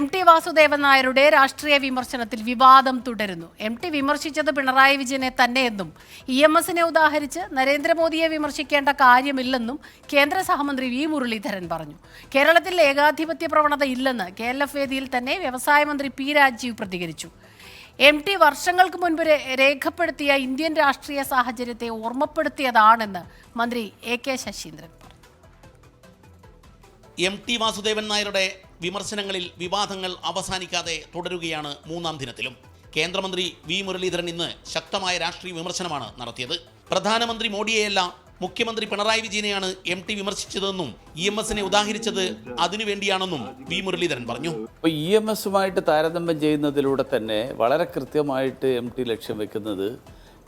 MT വാസുദേവൻ നായരുടെ രാഷ്ട്രീയ വിമർശനത്തിൽ വിവാദം തുടരുന്നു. MT വിമർശിച്ചത് പിണറായി വിജയനെ തന്നെയെന്നും EMSനെ ഉദാഹരിച്ച് നരേന്ദ്രമോദിയെ വിമർശിക്കേണ്ട കാര്യമില്ലെന്നും കേന്ദ്ര സഹമന്ത്രി V മുരളീധരൻ പറഞ്ഞു. കേരളത്തിൽ ഏകാധിപത്യ പ്രവണത ഇല്ലെന്ന് KLF വേദിയിൽ തന്നെ വ്യവസായ മന്ത്രി P രാജീവ് പ്രതികരിച്ചു. MT വർഷങ്ങൾക്ക് മുൻപ് രേഖപ്പെടുത്തിയ ഇന്ത്യൻ രാഷ്ട്രീയ സാഹചര്യത്തെ ഓർമ്മപ്പെടുത്തിയതാണെന്ന് മന്ത്രി AK ശശീന്ദ്രൻ പറഞ്ഞു. MT വാസുദേവൻ നായരുടെ വിമർശനങ്ങളിൽ വിവാദങ്ങൾ അവസാനിക്കാതെ തുടരുകയാണ് മൂന്നാം ദിനത്തിലും. കേന്ദ്രമന്ത്രി V മുരളീധരൻ ഇന്ന് ശക്തമായ രാഷ്ട്രീയ വിമർശനമാണ് നടത്തിയത്. പ്രധാനമന്ത്രി മോഡിയെയല്ല മുഖ്യമന്ത്രി പിണറായി വിജയനെയാണ് MT വിമർശിച്ചതെന്നും EMSനെ ഉദാഹരിച്ചത് അതിനുവേണ്ടിയാണെന്നും V മുരളീധരൻ പറഞ്ഞു. ഇപ്പോൾ EMSുമായിട്ട് താരതമ്യം ചെയ്യുന്നതിലൂടെ തന്നെ വളരെ കൃത്യമായിട്ട് MT ലക്ഷ്യം വെക്കുന്നത്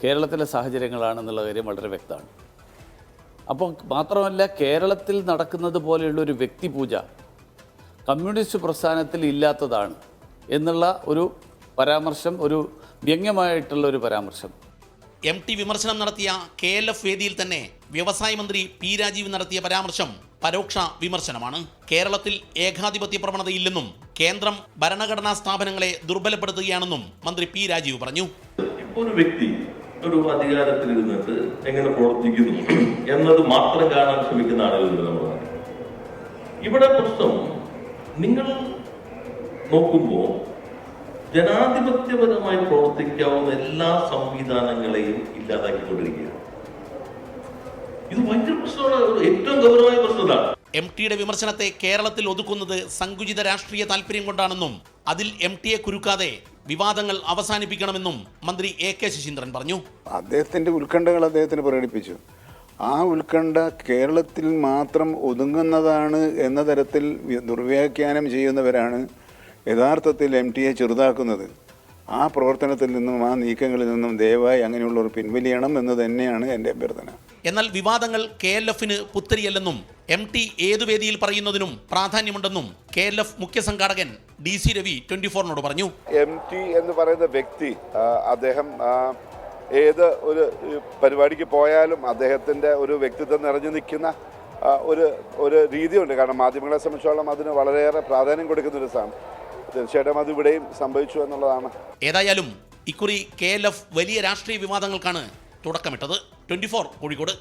കേരളത്തിലെ സാഹചര്യങ്ങളാണെന്നുള്ള കാര്യം വളരെ വ്യക്തമാണ്. അപ്പോൾ മാത്രമല്ല, കേരളത്തിൽ നടക്കുന്നത് പോലെയുള്ളൊരു വ്യക്തിപൂജ കമ്മ്യൂണിസ്റ്റ് പ്രസ്ഥാനത്തിൽ ഇല്ലാത്തതാണ് എന്നുള്ള ഒരു പരാമർശം, ഒരു വ്യംഗ്യമായിട്ടുള്ള ഒരു പരാമർശം. MT വിമർശനം നടത്തിയ KLF വേദിയിൽ തന്നെ വ്യവസായ മന്ത്രി P രാജീവ് നടത്തിയ പരാമർശം പരോക്ഷ വിമർശനമാണ്. കേരളത്തിൽ ഏകാധിപത്യ പ്രവണതയില്ലെന്നും കേന്ദ്രം ഭരണഘടനാ സ്ഥാപനങ്ങളെ ദുർബലപ്പെടുത്തുകയാണെന്നും മന്ത്രി P രാജീവ് പറഞ്ഞു. ഇപ്പോൾ ഒരു വ്യക്തി ഒരു അധികാരത്തിൽ ഇരുന്നിട്ട് എങ്ങനെ പ്രവർത്തിക്കുന്നു എന്നത് മാത്രം കാണാൻ ശ്രമിക്കുന്ന ആളുകളുണ്ട് നമ്മുടെ നാട്ടിൽ. ഇവിടെ പ്രശ്നം നിങ്ങൾ നോക്കുമ്പോൾ ജനാധിപത്യപരമായി പ്രവർത്തിക്കാവുന്ന എല്ലാ സംവിധാനങ്ങളെയും ഇല്ലാതാക്കിക്കൊണ്ടിരിക്കുകയാണ്. ഇത് ഭയങ്കര പ്രശ്നമാണ്, ഏറ്റവും ഗൗരവമായ പ്രശ്നമാണ്. MTയുടെ വിമർശനത്തെ കേരളത്തിൽ ഒതുക്കുന്നത് സങ്കുചിത രാഷ്ട്രീയ താല്പര്യം കൊണ്ടാണെന്നും അതിൽ MTയെ കുരുക്കാതെ വിവാദങ്ങൾ അവസാനിപ്പിക്കണമെന്നും മന്ത്രി AK ശശീന്ദ്രൻ പറഞ്ഞു. അദ്ദേഹത്തിൻ്റെ ഉത്കണ്ഠകൾ അദ്ദേഹത്തിന് പ്രകടിപ്പിച്ചു. ആ ഉത്കണ്ഠ കേരളത്തിൽ മാത്രം ഒതുങ്ങുന്നതാണ് എന്ന തരത്തിൽ ദുർവ്യാഖ്യാനം ചെയ്യുന്നവരാണ് യഥാർത്ഥത്തിൽ MTയെ ചെറുതാക്കുന്നത്. ആ പ്രവർത്തനത്തിൽ നിന്നും ആ നീക്കങ്ങളിൽ നിന്നും ദയവായി അങ്ങനെയുള്ളവർ പിൻവലിയണം എന്ന് തന്നെയാണ് എൻ്റെ അഭ്യർത്ഥന. എന്നാൽ വിവാദങ്ങൾ KLFന് പുത്തരിയല്ലെന്നും MT ഏതു വേദിയിൽ പറയുന്നതിനും പ്രാധാന്യമുണ്ടെന്നും KLF മുഖ്യ സംഘാടകൻ DC രവി 24നോട് പറഞ്ഞു. MT എന്ന് പറയുന്ന വ്യക്തി അദ്ദേഹം ഏത് ഒരു പരിപാടിക്ക് പോയാലും അദ്ദേഹത്തിൻ്റെ ഒരു വ്യക്തിത്വം നിറഞ്ഞു നിൽക്കുന്ന ഒരു രീതിയുണ്ട്. കാരണം മാധ്യമങ്ങളെ സംബന്ധിച്ചോളം അതിന് വളരെയേറെ പ്രാധാന്യം കൊടുക്കുന്ന ഒരു സാധനം. തീർച്ചയായിട്ടും അത് ഇവിടെയും സംഭവിച്ചു എന്നുള്ളതാണ്. ഏതായാലും ഇക്കുറി KLF വലിയ രാഷ്ട്രീയ വിവാദങ്ങൾക്കാണ് തുടക്കമിട്ടത്. 24 കോഴിക്കോട്.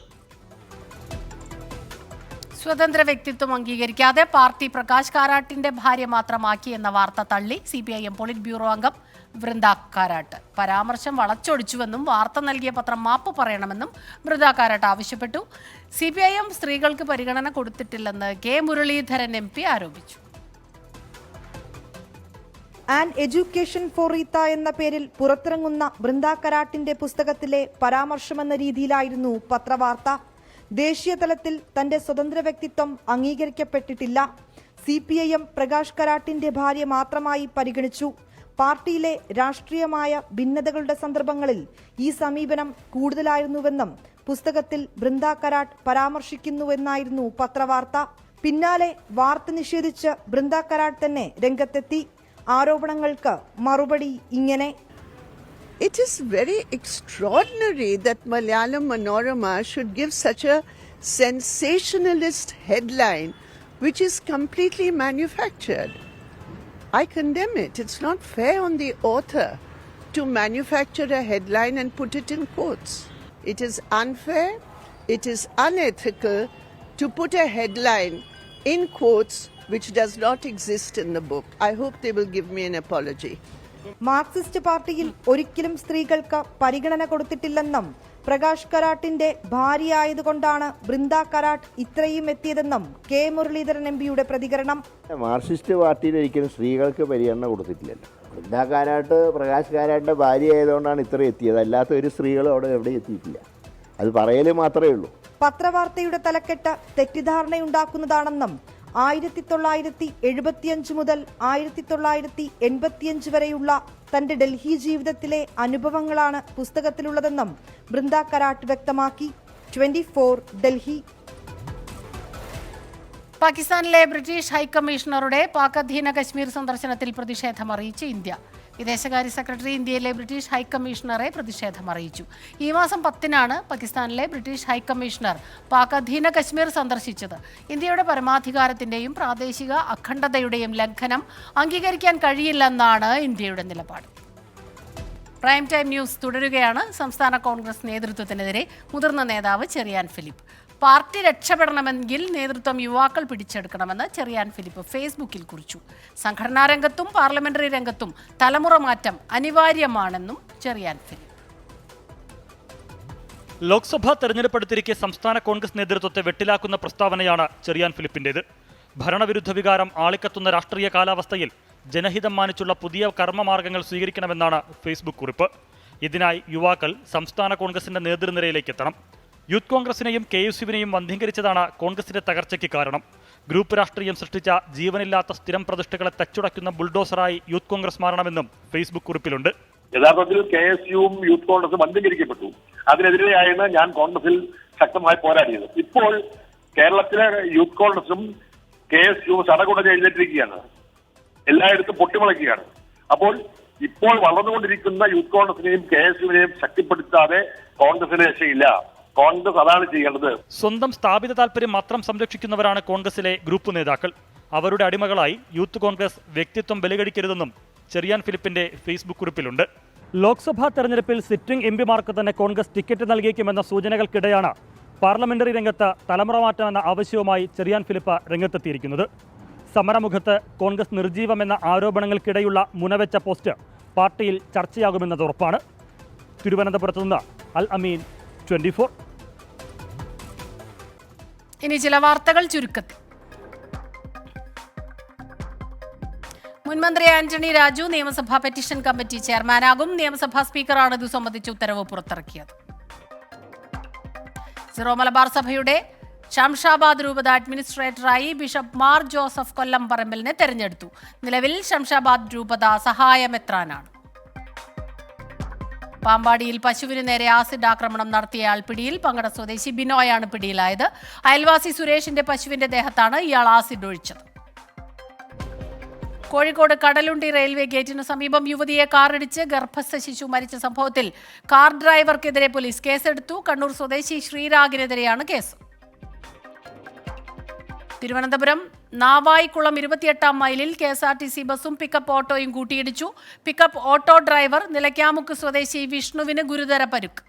സ്വതന്ത്ര വ്യക്തിത്വം അംഗീകരിക്കാതെ പാർട്ടി പ്രകാശ് കാരാട്ടിന്റെ ഭാര്യ മാത്രമാക്കി എന്ന വാർത്ത തള്ളി CPIM പോളിറ്റ് ബ്യൂറോ അംഗം വൃന്ദ കാരാട്ട്. പരാമർശം വളച്ചൊടിച്ചുവെന്നും വാർത്ത നൽകിയ പത്രം മാപ്പ് പറയണമെന്നും വൃന്ദ കാരാട്ട് ആവശ്യപ്പെട്ടു. CPIM സ്ത്രീകൾക്ക് പരിഗണന കൊടുത്തിട്ടില്ലെന്ന് K മുരളീധരൻ MP ആരോപിച്ചു. ആൻ എഡ്യൂക്കേഷൻ ഫോർ റീത്ത എന്ന പേരിൽ പുറത്തിറങ്ങുന്ന വൃന്ദ കാരാട്ടിന്റെ പുസ്തകത്തിലെ പരാമർശമെന്ന രീതിയിലായിരുന്നു പത്രവാർത്ത. ദേശീയ തലത്തിൽ തന്റെ സ്വതന്ത്ര വ്യക്തിത്വം അംഗീകരിക്കപ്പെട്ടിട്ടില്ല. CPIM പ്രകാശ് കാരാട്ടിന്റെ ഭാര്യ മാത്രമായി പരിഗണിച്ചു. പാർട്ടിയിലെ രാഷ്ട്രീയമായ ഭിന്നതകളുടെ സന്ദർഭങ്ങളിൽ ഈ സമീപനം കൂടുതലായിരുന്നുവെന്നും പുസ്തകത്തിൽ വൃന്ദ കാരാട്ട് പരാമർശിക്കുന്നുവെന്നായിരുന്നു പത്രവാർത്ത. പിന്നാലെ വാർത്ത നിഷേധിച്ച് വൃന്ദ കാരാട്ട് തന്നെ രംഗത്തെത്തി. ആരോപണങ്ങൾക്ക് മറുപടി ഇങ്ങനെ: It is very extraordinary that Malayalam Manorama should give such a sensationalist headline which is completely manufactured. I condemn it. It's not fair on the author to manufacture a headline and put it in quotes. It is unfair, it is unethical to put a headline in quotes which does not exist in the book. I hope they will give me an apology. Marxist പാർട്ടിയിൽ ഒരിക്കലും സ്ത്രീകൾക്ക് പരിഗണന കൊടുത്തിട്ടില്ലെന്നും പ്രകാശ് കാരാട്ടിന്റെ ഭാര്യയായതുകൊണ്ടാണ് വൃന്ദ കാരാട്ട് ഇത്രയും എത്തിയതെന്നും K Muraleedharan MPയുടെ പ്രതികരണം. Marxist പാർട്ടിയിൽ ഒരിക്കലും സ്ത്രീകൾക്ക് പരിഗണന കൊടുത്തിട്ടില്ലല്ലോ. വൃന്ദ കാരാട്ട് പ്രകാശ് കാരാട്ടിന്റെ ഭാര്യ ആയതുകൊണ്ടാണ് ഇത്ര എത്തിയത്. അല്ലാത്ത ഒരു സ്ത്രീകളും അവിടെ എവിടെ എത്തിയിട്ടില്ല. അത് പറയല് മാത്രമേ ഉള്ളൂ. പത്രവാർത്തയുടെ തലക്കെട്ട് തെറ്റിദ്ധാരണയുണ്ടാക്കുന്നതാണെന്നും 1975 മുതൽ 1985 വരെയുള്ള തന്റെ ഡൽഹി ജീവിതത്തിലെ അനുഭവങ്ങളാണ് പുസ്തകത്തിലുള്ളതെന്നും വൃന്ദ കാരാട്ട് വ്യക്തമാക്കി. 24 ഡൽഹി. പാകിസ്ഥാനിലെ ബ്രിട്ടീഷ് ഹൈക്കമ്മീഷണറുടെ പാക് അധീന കശ്മീർ സന്ദർശനത്തിൽ പ്രതിഷേധം അറിയിച്ച് ഇന്ത്യ. വിദേശകാര്യ സെക്രട്ടറി ഇന്ത്യയിലെ ബ്രിട്ടീഷ് ഹൈക്കമ്മീഷണറെ പ്രതിഷേധം അറിയിച്ചു. ഈ മാസം 10-നാണ് പാകിസ്ഥാനിലെ ബ്രിട്ടീഷ് ഹൈക്കമ്മീഷണർ പാക് അധീന കശ്മീർ സന്ദർശിച്ചത്. ഇന്ത്യയുടെ പരമാധികാരത്തിന്റെയും പ്രാദേശിക അഖണ്ഡതയുടെയും ലംഘനം അംഗീകരിക്കാൻ കഴിയില്ലെന്നാണ് ഇന്ത്യയുടെ നിലപാട്. പ്രൈം ടൈം ന്യൂസ് തുടരുകയാണ്. സംസ്ഥാന കോൺഗ്രസ് നേതൃത്വത്തിനെതിരെ മുതിർന്ന നേതാവ് ചെറിയാൻ ഫിലിപ്പ്. പാർട്ടി രക്ഷപ്പെടണമെങ്കിൽ നേതൃത്വം യുവാക്കൾ പിടിച്ചെടുക്കണമെന്ന് ചെറിയാൻ ഫിലിപ്പ് ഫേസ്ബുക്കിൽ കുറിച്ചു. സംഘടനാ രംഗത്തും പാർലമെന്ററി രംഗത്തും തലമുറ മാറ്റം അനിവാര്യമാണെന്നും ചെറിയാൻ ഫിലിപ്പ്. ലോക്സഭാ തെരഞ്ഞെടുപ്പെടുത്തിരിക്കെ സംസ്ഥാന കോൺഗ്രസ് നേതൃത്വത്തെ വെട്ടിലാക്കുന്ന പ്രസ്താവനയാണ് ചെറിയാൻ ഫിലിപ്പിന്റേത്. ഭരണവിരുദ്ധ വികാരം ആളിക്കത്തുന്ന രാഷ്ട്രീയ കാലാവസ്ഥയിൽ ജനഹിതം മാനിച്ചുള്ള പുതിയ കർമ്മമാർഗങ്ങൾ സ്വീകരിക്കണമെന്നാണ് ഫേസ്ബുക്ക് കുറിപ്പ്. ഇതിനായി യുവാക്കൾ സംസ്ഥാന കോൺഗ്രസിന്റെ നേതൃനിരയിലേക്ക് എത്തണം. യൂത്ത് കോൺഗ്രസിനെയും KSUവിനെയും വന്ധീകരിച്ചതാണ് കോൺഗ്രസിന്റെ തകർച്ചയ്ക്ക് കാരണം. ഗ്രൂപ്പ് രാഷ്ട്രീയം സൃഷ്ടിച്ച ജീവനില്ലാത്ത സ്ഥിരം പ്രതിഷ്ഠകളെ തച്ചുടയ്ക്കുന്ന ബുൾഡോസറായി യൂത്ത് കോൺഗ്രസ് മാറണമെന്നും ഫേസ്ബുക്ക് കുറിപ്പിലുണ്ട്. യഥാർത്ഥത്തിൽ KSUവും യൂത്ത് കോൺഗ്രസും വന്ധീകരിക്കപ്പെട്ടു. അതിനെതിരെയാണ് ഞാൻ കോൺഗ്രസിൽ ശക്തമായി പോരാടിയത്. ഇപ്പോൾ കേരളത്തിലെ യൂത്ത് കോൺഗ്രസും KSUവും സടകുടഞ്ഞ് എഴുന്നേറ്റിരിക്കുകയാണ്. എല്ലായിടത്തും പൊട്ടിമുളയ്ക്കുകയാണ്. അപ്പോൾ ഇപ്പോൾ വളർന്നുകൊണ്ടിരിക്കുന്ന യൂത്ത് കോൺഗ്രസിനെയും KSUവിനെയും ശക്തിപ്പെടുത്താതെ കോൺഗ്രസിന് രക്ഷയില്ല. കോൺഗ്രസ് അതാണ് ചെയ്യേണ്ടത്. സ്വന്തം സ്ഥാപിത താല്പര്യം മാത്രം സംരക്ഷിക്കുന്നവരാണ് കോൺഗ്രസിലെ ഗ്രൂപ്പ് നേതാക്കൾ. അവരുടെ അടിമകളായി യൂത്ത് കോൺഗ്രസ് വ്യക്തിത്വം ബലികഴിക്കരുതെന്നും ചെറിയാൻ ഫിലിപ്പിന്റെ ഫേസ്ബുക്ക് കുറിപ്പിലുണ്ട്. ലോക്സഭാ തെരഞ്ഞെടുപ്പിൽ സിറ്റിംഗ് MPമാർക്ക് തന്നെ കോൺഗ്രസ് ടിക്കറ്റ് നൽകിയേക്കുമെന്ന സൂചനകൾക്കിടെയാണ് പാർലമെന്ററി രംഗത്ത് തലമുറ മാറ്റമെന്ന ആവശ്യവുമായി ചെറിയാൻ ഫിലിപ്പ് രംഗത്തെത്തിയിരിക്കുന്നത്. സമരമുഖത്ത് കോൺഗ്രസ് നിർജീവമെന്ന ആരോപണങ്ങൾക്കിടെയുള്ള മുനവെച്ച പോസ്റ്റ് പാർട്ടിയിൽ ചർച്ചയാകുമെന്നത് ഉറപ്പാണ്. തിരുവനന്തപുരത്ത് നിന്ന് അൽ അമീൻ, 24. ഇനി ചില വാർത്തകൾ ചുരുക്കത്തിൽ. മുൻമന്ത്രി ആന്റണി രാജു നിയമസഭാ പെറ്റീഷൻ കമ്മിറ്റി ചെയർമാനാകും. നിയമസഭാ സ്പീക്കറാണ് ഇത് സംബന്ധിച്ച ഉത്തരവ് പുറത്തിറക്കിയത്. സിറോ മലബാർ സഭയുടെ ശംഷാബാദ് രൂപത അഡ്മിനിസ്ട്രേറ്ററായി ബിഷപ്പ് മാർ ജോസഫ് കൊല്ലംപറമ്പിലിനെ തെരഞ്ഞെടുത്തു. നിലവിൽ ശംഷാബാദ് രൂപത സഹായമെത്രാനാണ്. പാമ്പാടിയിൽ പശുവിന് നേരെ ആസിഡ് ആക്രമണം നടത്തിയയാൾ പിടിയിൽ. പങ്കട സ്വദേശി ബിനോയാണ് പിടിയിലായത്. അയൽവാസി സുരേഷിന്റെ പശുവിന്റെ ദേഹത്താണ് ഇയാൾ ആസിഡ് ഒഴിച്ചത്. കോഴിക്കോട് കടലുണ്ടി റെയിൽവേ ഗേറ്റിന് സമീപം യുവതിയെ കാറിടിച്ച് ഗർഭസ്ഥ ശിശു മരിച്ച സംഭവത്തിൽ കാർ ഡ്രൈവർക്കെതിരെ പോലീസ് കേസെടുത്തു. കണ്ണൂർ സ്വദേശി ശ്രീരാഗിനെതിരെയാണ് കേസ്. തിരുവനന്തപുരം നാവായിക്കുളം 28-ാം മൈലിൽ KSRTC ബസും പിക്കപ്പ് ഓട്ടോയും കൂട്ടിയിടിച്ചു. പിക്കപ്പ് ഓട്ടോ ഡ്രൈവർ നിലയ്ക്കാമുക്ക് സ്വദേശി വിഷ്ണുവിന് ഗുരുതര പരുക്ക്.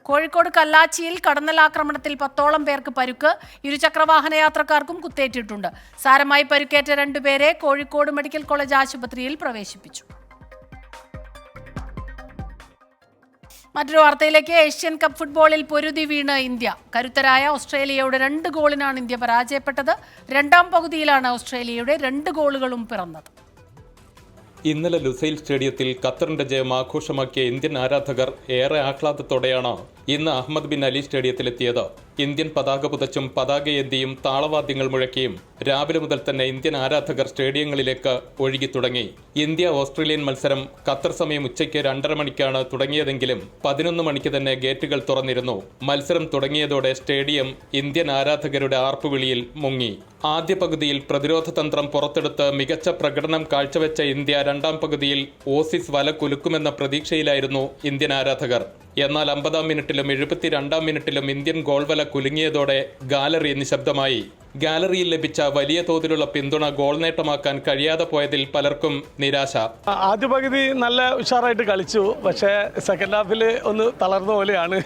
കോഴിക്കോട് കല്ലാച്ചിയിൽ കടന്നലാക്രമണത്തിൽ 10ഓളം പേർക്ക് പരുക്ക്. ഇരുചക്രവാഹന യാത്രക്കാർക്കും കുത്തേറ്റിട്ടുണ്ട്. സാരമായി പരുക്കേറ്റ 2 പേരെ കോഴിക്കോട് മെഡിക്കൽ കോളേജ് ആശുപത്രിയിൽ പ്രവേശിപ്പിച്ചു. മറ്റൊരു വാർത്തയിലേക്ക്. ഏഷ്യൻ കപ്പ് ഫുട്ബോളിൽ പൊരുതി വീണ് ഇന്ത്യ. കരുത്തരായ ഓസ്ട്രേലിയയോട് 2 ഗോളിനാണ് ഇന്ത്യ പരാജയപ്പെട്ടത്. 2ാം പകുതിയിലാണ് ഓസ്ട്രേലിയയുടെ 2 ഗോളുകളും പിറന്നത്. ഇന്നലെ ലുസൈൽ സ്റ്റേഡിയത്തിൽ ഖത്തറിന്റെ ജയം ആഘോഷമാക്കിയ ഇന്ത്യൻ ആരാധകർ ഏറെ ആഹ്ലാദത്തോടെയാണ് ഇന്ന് അഹമ്മദ് ബിൻ അലി സ്റ്റേഡിയത്തിലെത്തിയത്. ഇന്ത്യൻ പതാക പുതച്ചും പതാകയേന്തിയും താളവാദ്യങ്ങൾ മുഴക്കിയും രാവിലെ മുതൽ തന്നെ ഇന്ത്യൻ ആരാധകർ സ്റ്റേഡിയങ്ങളിലേക്ക് ഒഴുകി തുടങ്ങി. ഇന്ത്യ ഓസ്ട്രേലിയൻ മത്സരം ഖത്തർ സമയം ഉച്ചയ്ക്ക് 2:30 മണിക്കാണ് തുടങ്ങിയതെങ്കിലും 11 മണിക്ക് തന്നെ ഗേറ്റുകൾ തുറന്നിരുന്നു. മത്സരം തുടങ്ങിയതോടെ സ്റ്റേഡിയം ഇന്ത്യൻ ആരാധകരുടെ ആർപ്പുവിളിയിൽ മുങ്ങി. ആദ്യ പകുതിയിൽ പ്രതിരോധ തന്ത്രം പുറത്തെടുത്ത് മികച്ച പ്രകടനം കാഴ്ചവെച്ച ഇന്ത്യ 2ാം പകുതിയിൽ ഓസീസ് വല കുലുക്കുമെന്ന പ്രതീക്ഷയിലായിരുന്നു ഇന്ത്യൻ ആരാധകർ. എന്നാൽ 50-ാം മിനിറ്റിലും 72-ാം മിനിറ്റിലും ഇന്ത്യൻ ഗോൾവല കുലുങ്ങിയതോടെ ഗാലറി നിശബ്ദമായി. ഗാലറിയിൽ ലഭിച്ച വലിയ തോതിലുള്ള പിന്തുണ ഗോൾ നേട്ടമാക്കാൻ കഴിയാതെ പോയതിൽ പലർക്കും നിരാശ. ആദ്യ പകുതി നല്ല ഉഷാറായിട്ട് കളിച്ചു. പക്ഷേ സെക്കൻഡ് ഹാഫിൽ ഒന്ന് തളർന്ന പോലെയാണ്.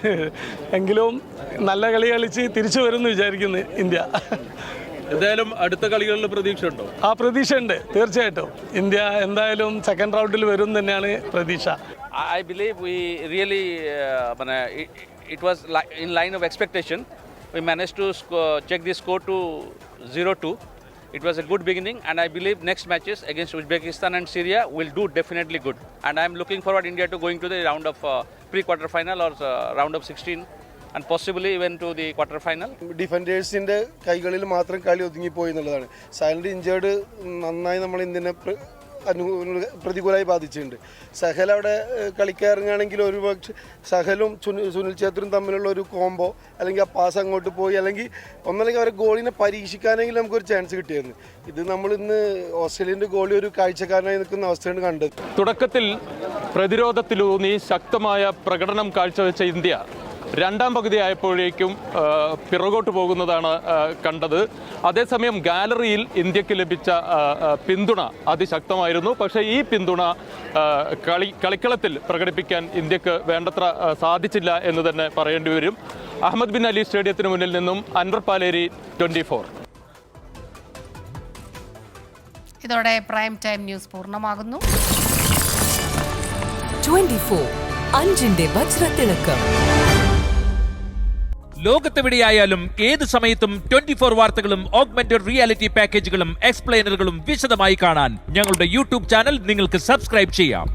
എങ്കിലും നല്ല കളി കളിച്ച് തിരിച്ചു വരുമെന്ന് വിചാരിക്കുന്നു ഇന്ത്യ. എന്തായാലും അടുത്ത കളികളിൽ പ്രതീക്ഷ ഉണ്ടോ? ആ പ്രതീക്ഷ ഉണ്ട്, തീർച്ചയായിട്ടും. ഇന്ത്യ എന്തായാലും സെക്കൻഡ് റൗണ്ടിൽ വരും തന്നെയാണ് പ്രതീക്ഷ. I believe we really, it was in line of expectation. We managed to check the score to 0-2. It was a good beginning, and I believe next matches against Uzbekistan and Syria will do definitely good. And I am looking forward India to going to the round of pre-quarter final or round of 16. And possibly even to the quarter final. ഡിഫൻഡേഴ്സിന്റെ കൈകളിൽ മാത്രം കളി ഒതുങ്ങിപ്പോയി എന്നുള്ളതാണ്. Silent injured നന്നായി നമ്മൾ ഇന്ത്യനെ പ്രതികൂലമായി ബാധിച്ചിട്ടുണ്ട്. സഹൽ അവിടെ കളിക്കാറുകയാണെങ്കിൽ ഒരുപക്ഷെ സഹലും സുനിൽ ഛേത്രിയും തമ്മിലുള്ള ഒരു കോംബോ അല്ലെങ്കിൽ ആ പാസ് അങ്ങോട്ട് പോയി അല്ലെങ്കിൽ ഒന്നല്ലെങ്കിൽ അവരെ ഗോളിനെ പരീക്ഷിക്കാനെങ്കിലും നമുക്കൊരു ചാൻസ് കിട്ടിയായിരുന്നു. ഇത് നമ്മളിന്ന് ഓസ്ട്രേലിയൻ്റെ ഗോളി ഒരു കാഴ്ചക്കാരനായി നിൽക്കുന്ന അവസ്ഥയാണ് കണ്ടത്. തുടക്കത്തിൽ പ്രതിരോധത്തിലൂന്നി ശക്തമായ പ്രകടനം കാഴ്ചവെച്ച ഇന്ത്യ രണ്ടാം പകുതി ആയപ്പോഴേക്കും പിറകോട്ട് പോകുന്നതാണ് കണ്ടത്. അതേസമയം ഗാലറിയിൽ ഇന്ത്യക്ക് ലഭിച്ച പിന്തുണ അതിശക്തമായിരുന്നു. പക്ഷേ ഈ പിന്തുണ കളിക്കളത്തിൽ പ്രകടിപ്പിക്കാൻ ഇന്ത്യക്ക് വേണ്ടത്ര സാധിച്ചില്ല എന്ന് തന്നെ പറയേണ്ടി വരും. അഹമ്മദ് ബിൻ അലി സ്റ്റേഡിയത്തിന് മുന്നിൽ നിന്നും അൻവർ പാലേരി, 24. ഇതോടെ പ്രൈം ടൈം ന്യൂസ് പൂർണ്ണമാകുന്നു. 24 അഞ്ചിന്റെ വജ്രത്തിളക്കം. ലോകത്തെവിടെയായാലും ഏത് സമയത്തും 24 വാർത്തകളും ഓഗ്മെന്റഡ് റിയാലിറ്റി പാക്കേജുകളും എക്സ്പ്ലെയിനറുകളും വിശദമായി കാണാൻ ഞങ്ങളുടെ യൂട്യൂബ് ചാനൽ നിങ്ങൾക്ക് സബ്സ്ക്രൈബ് ചെയ്യാം.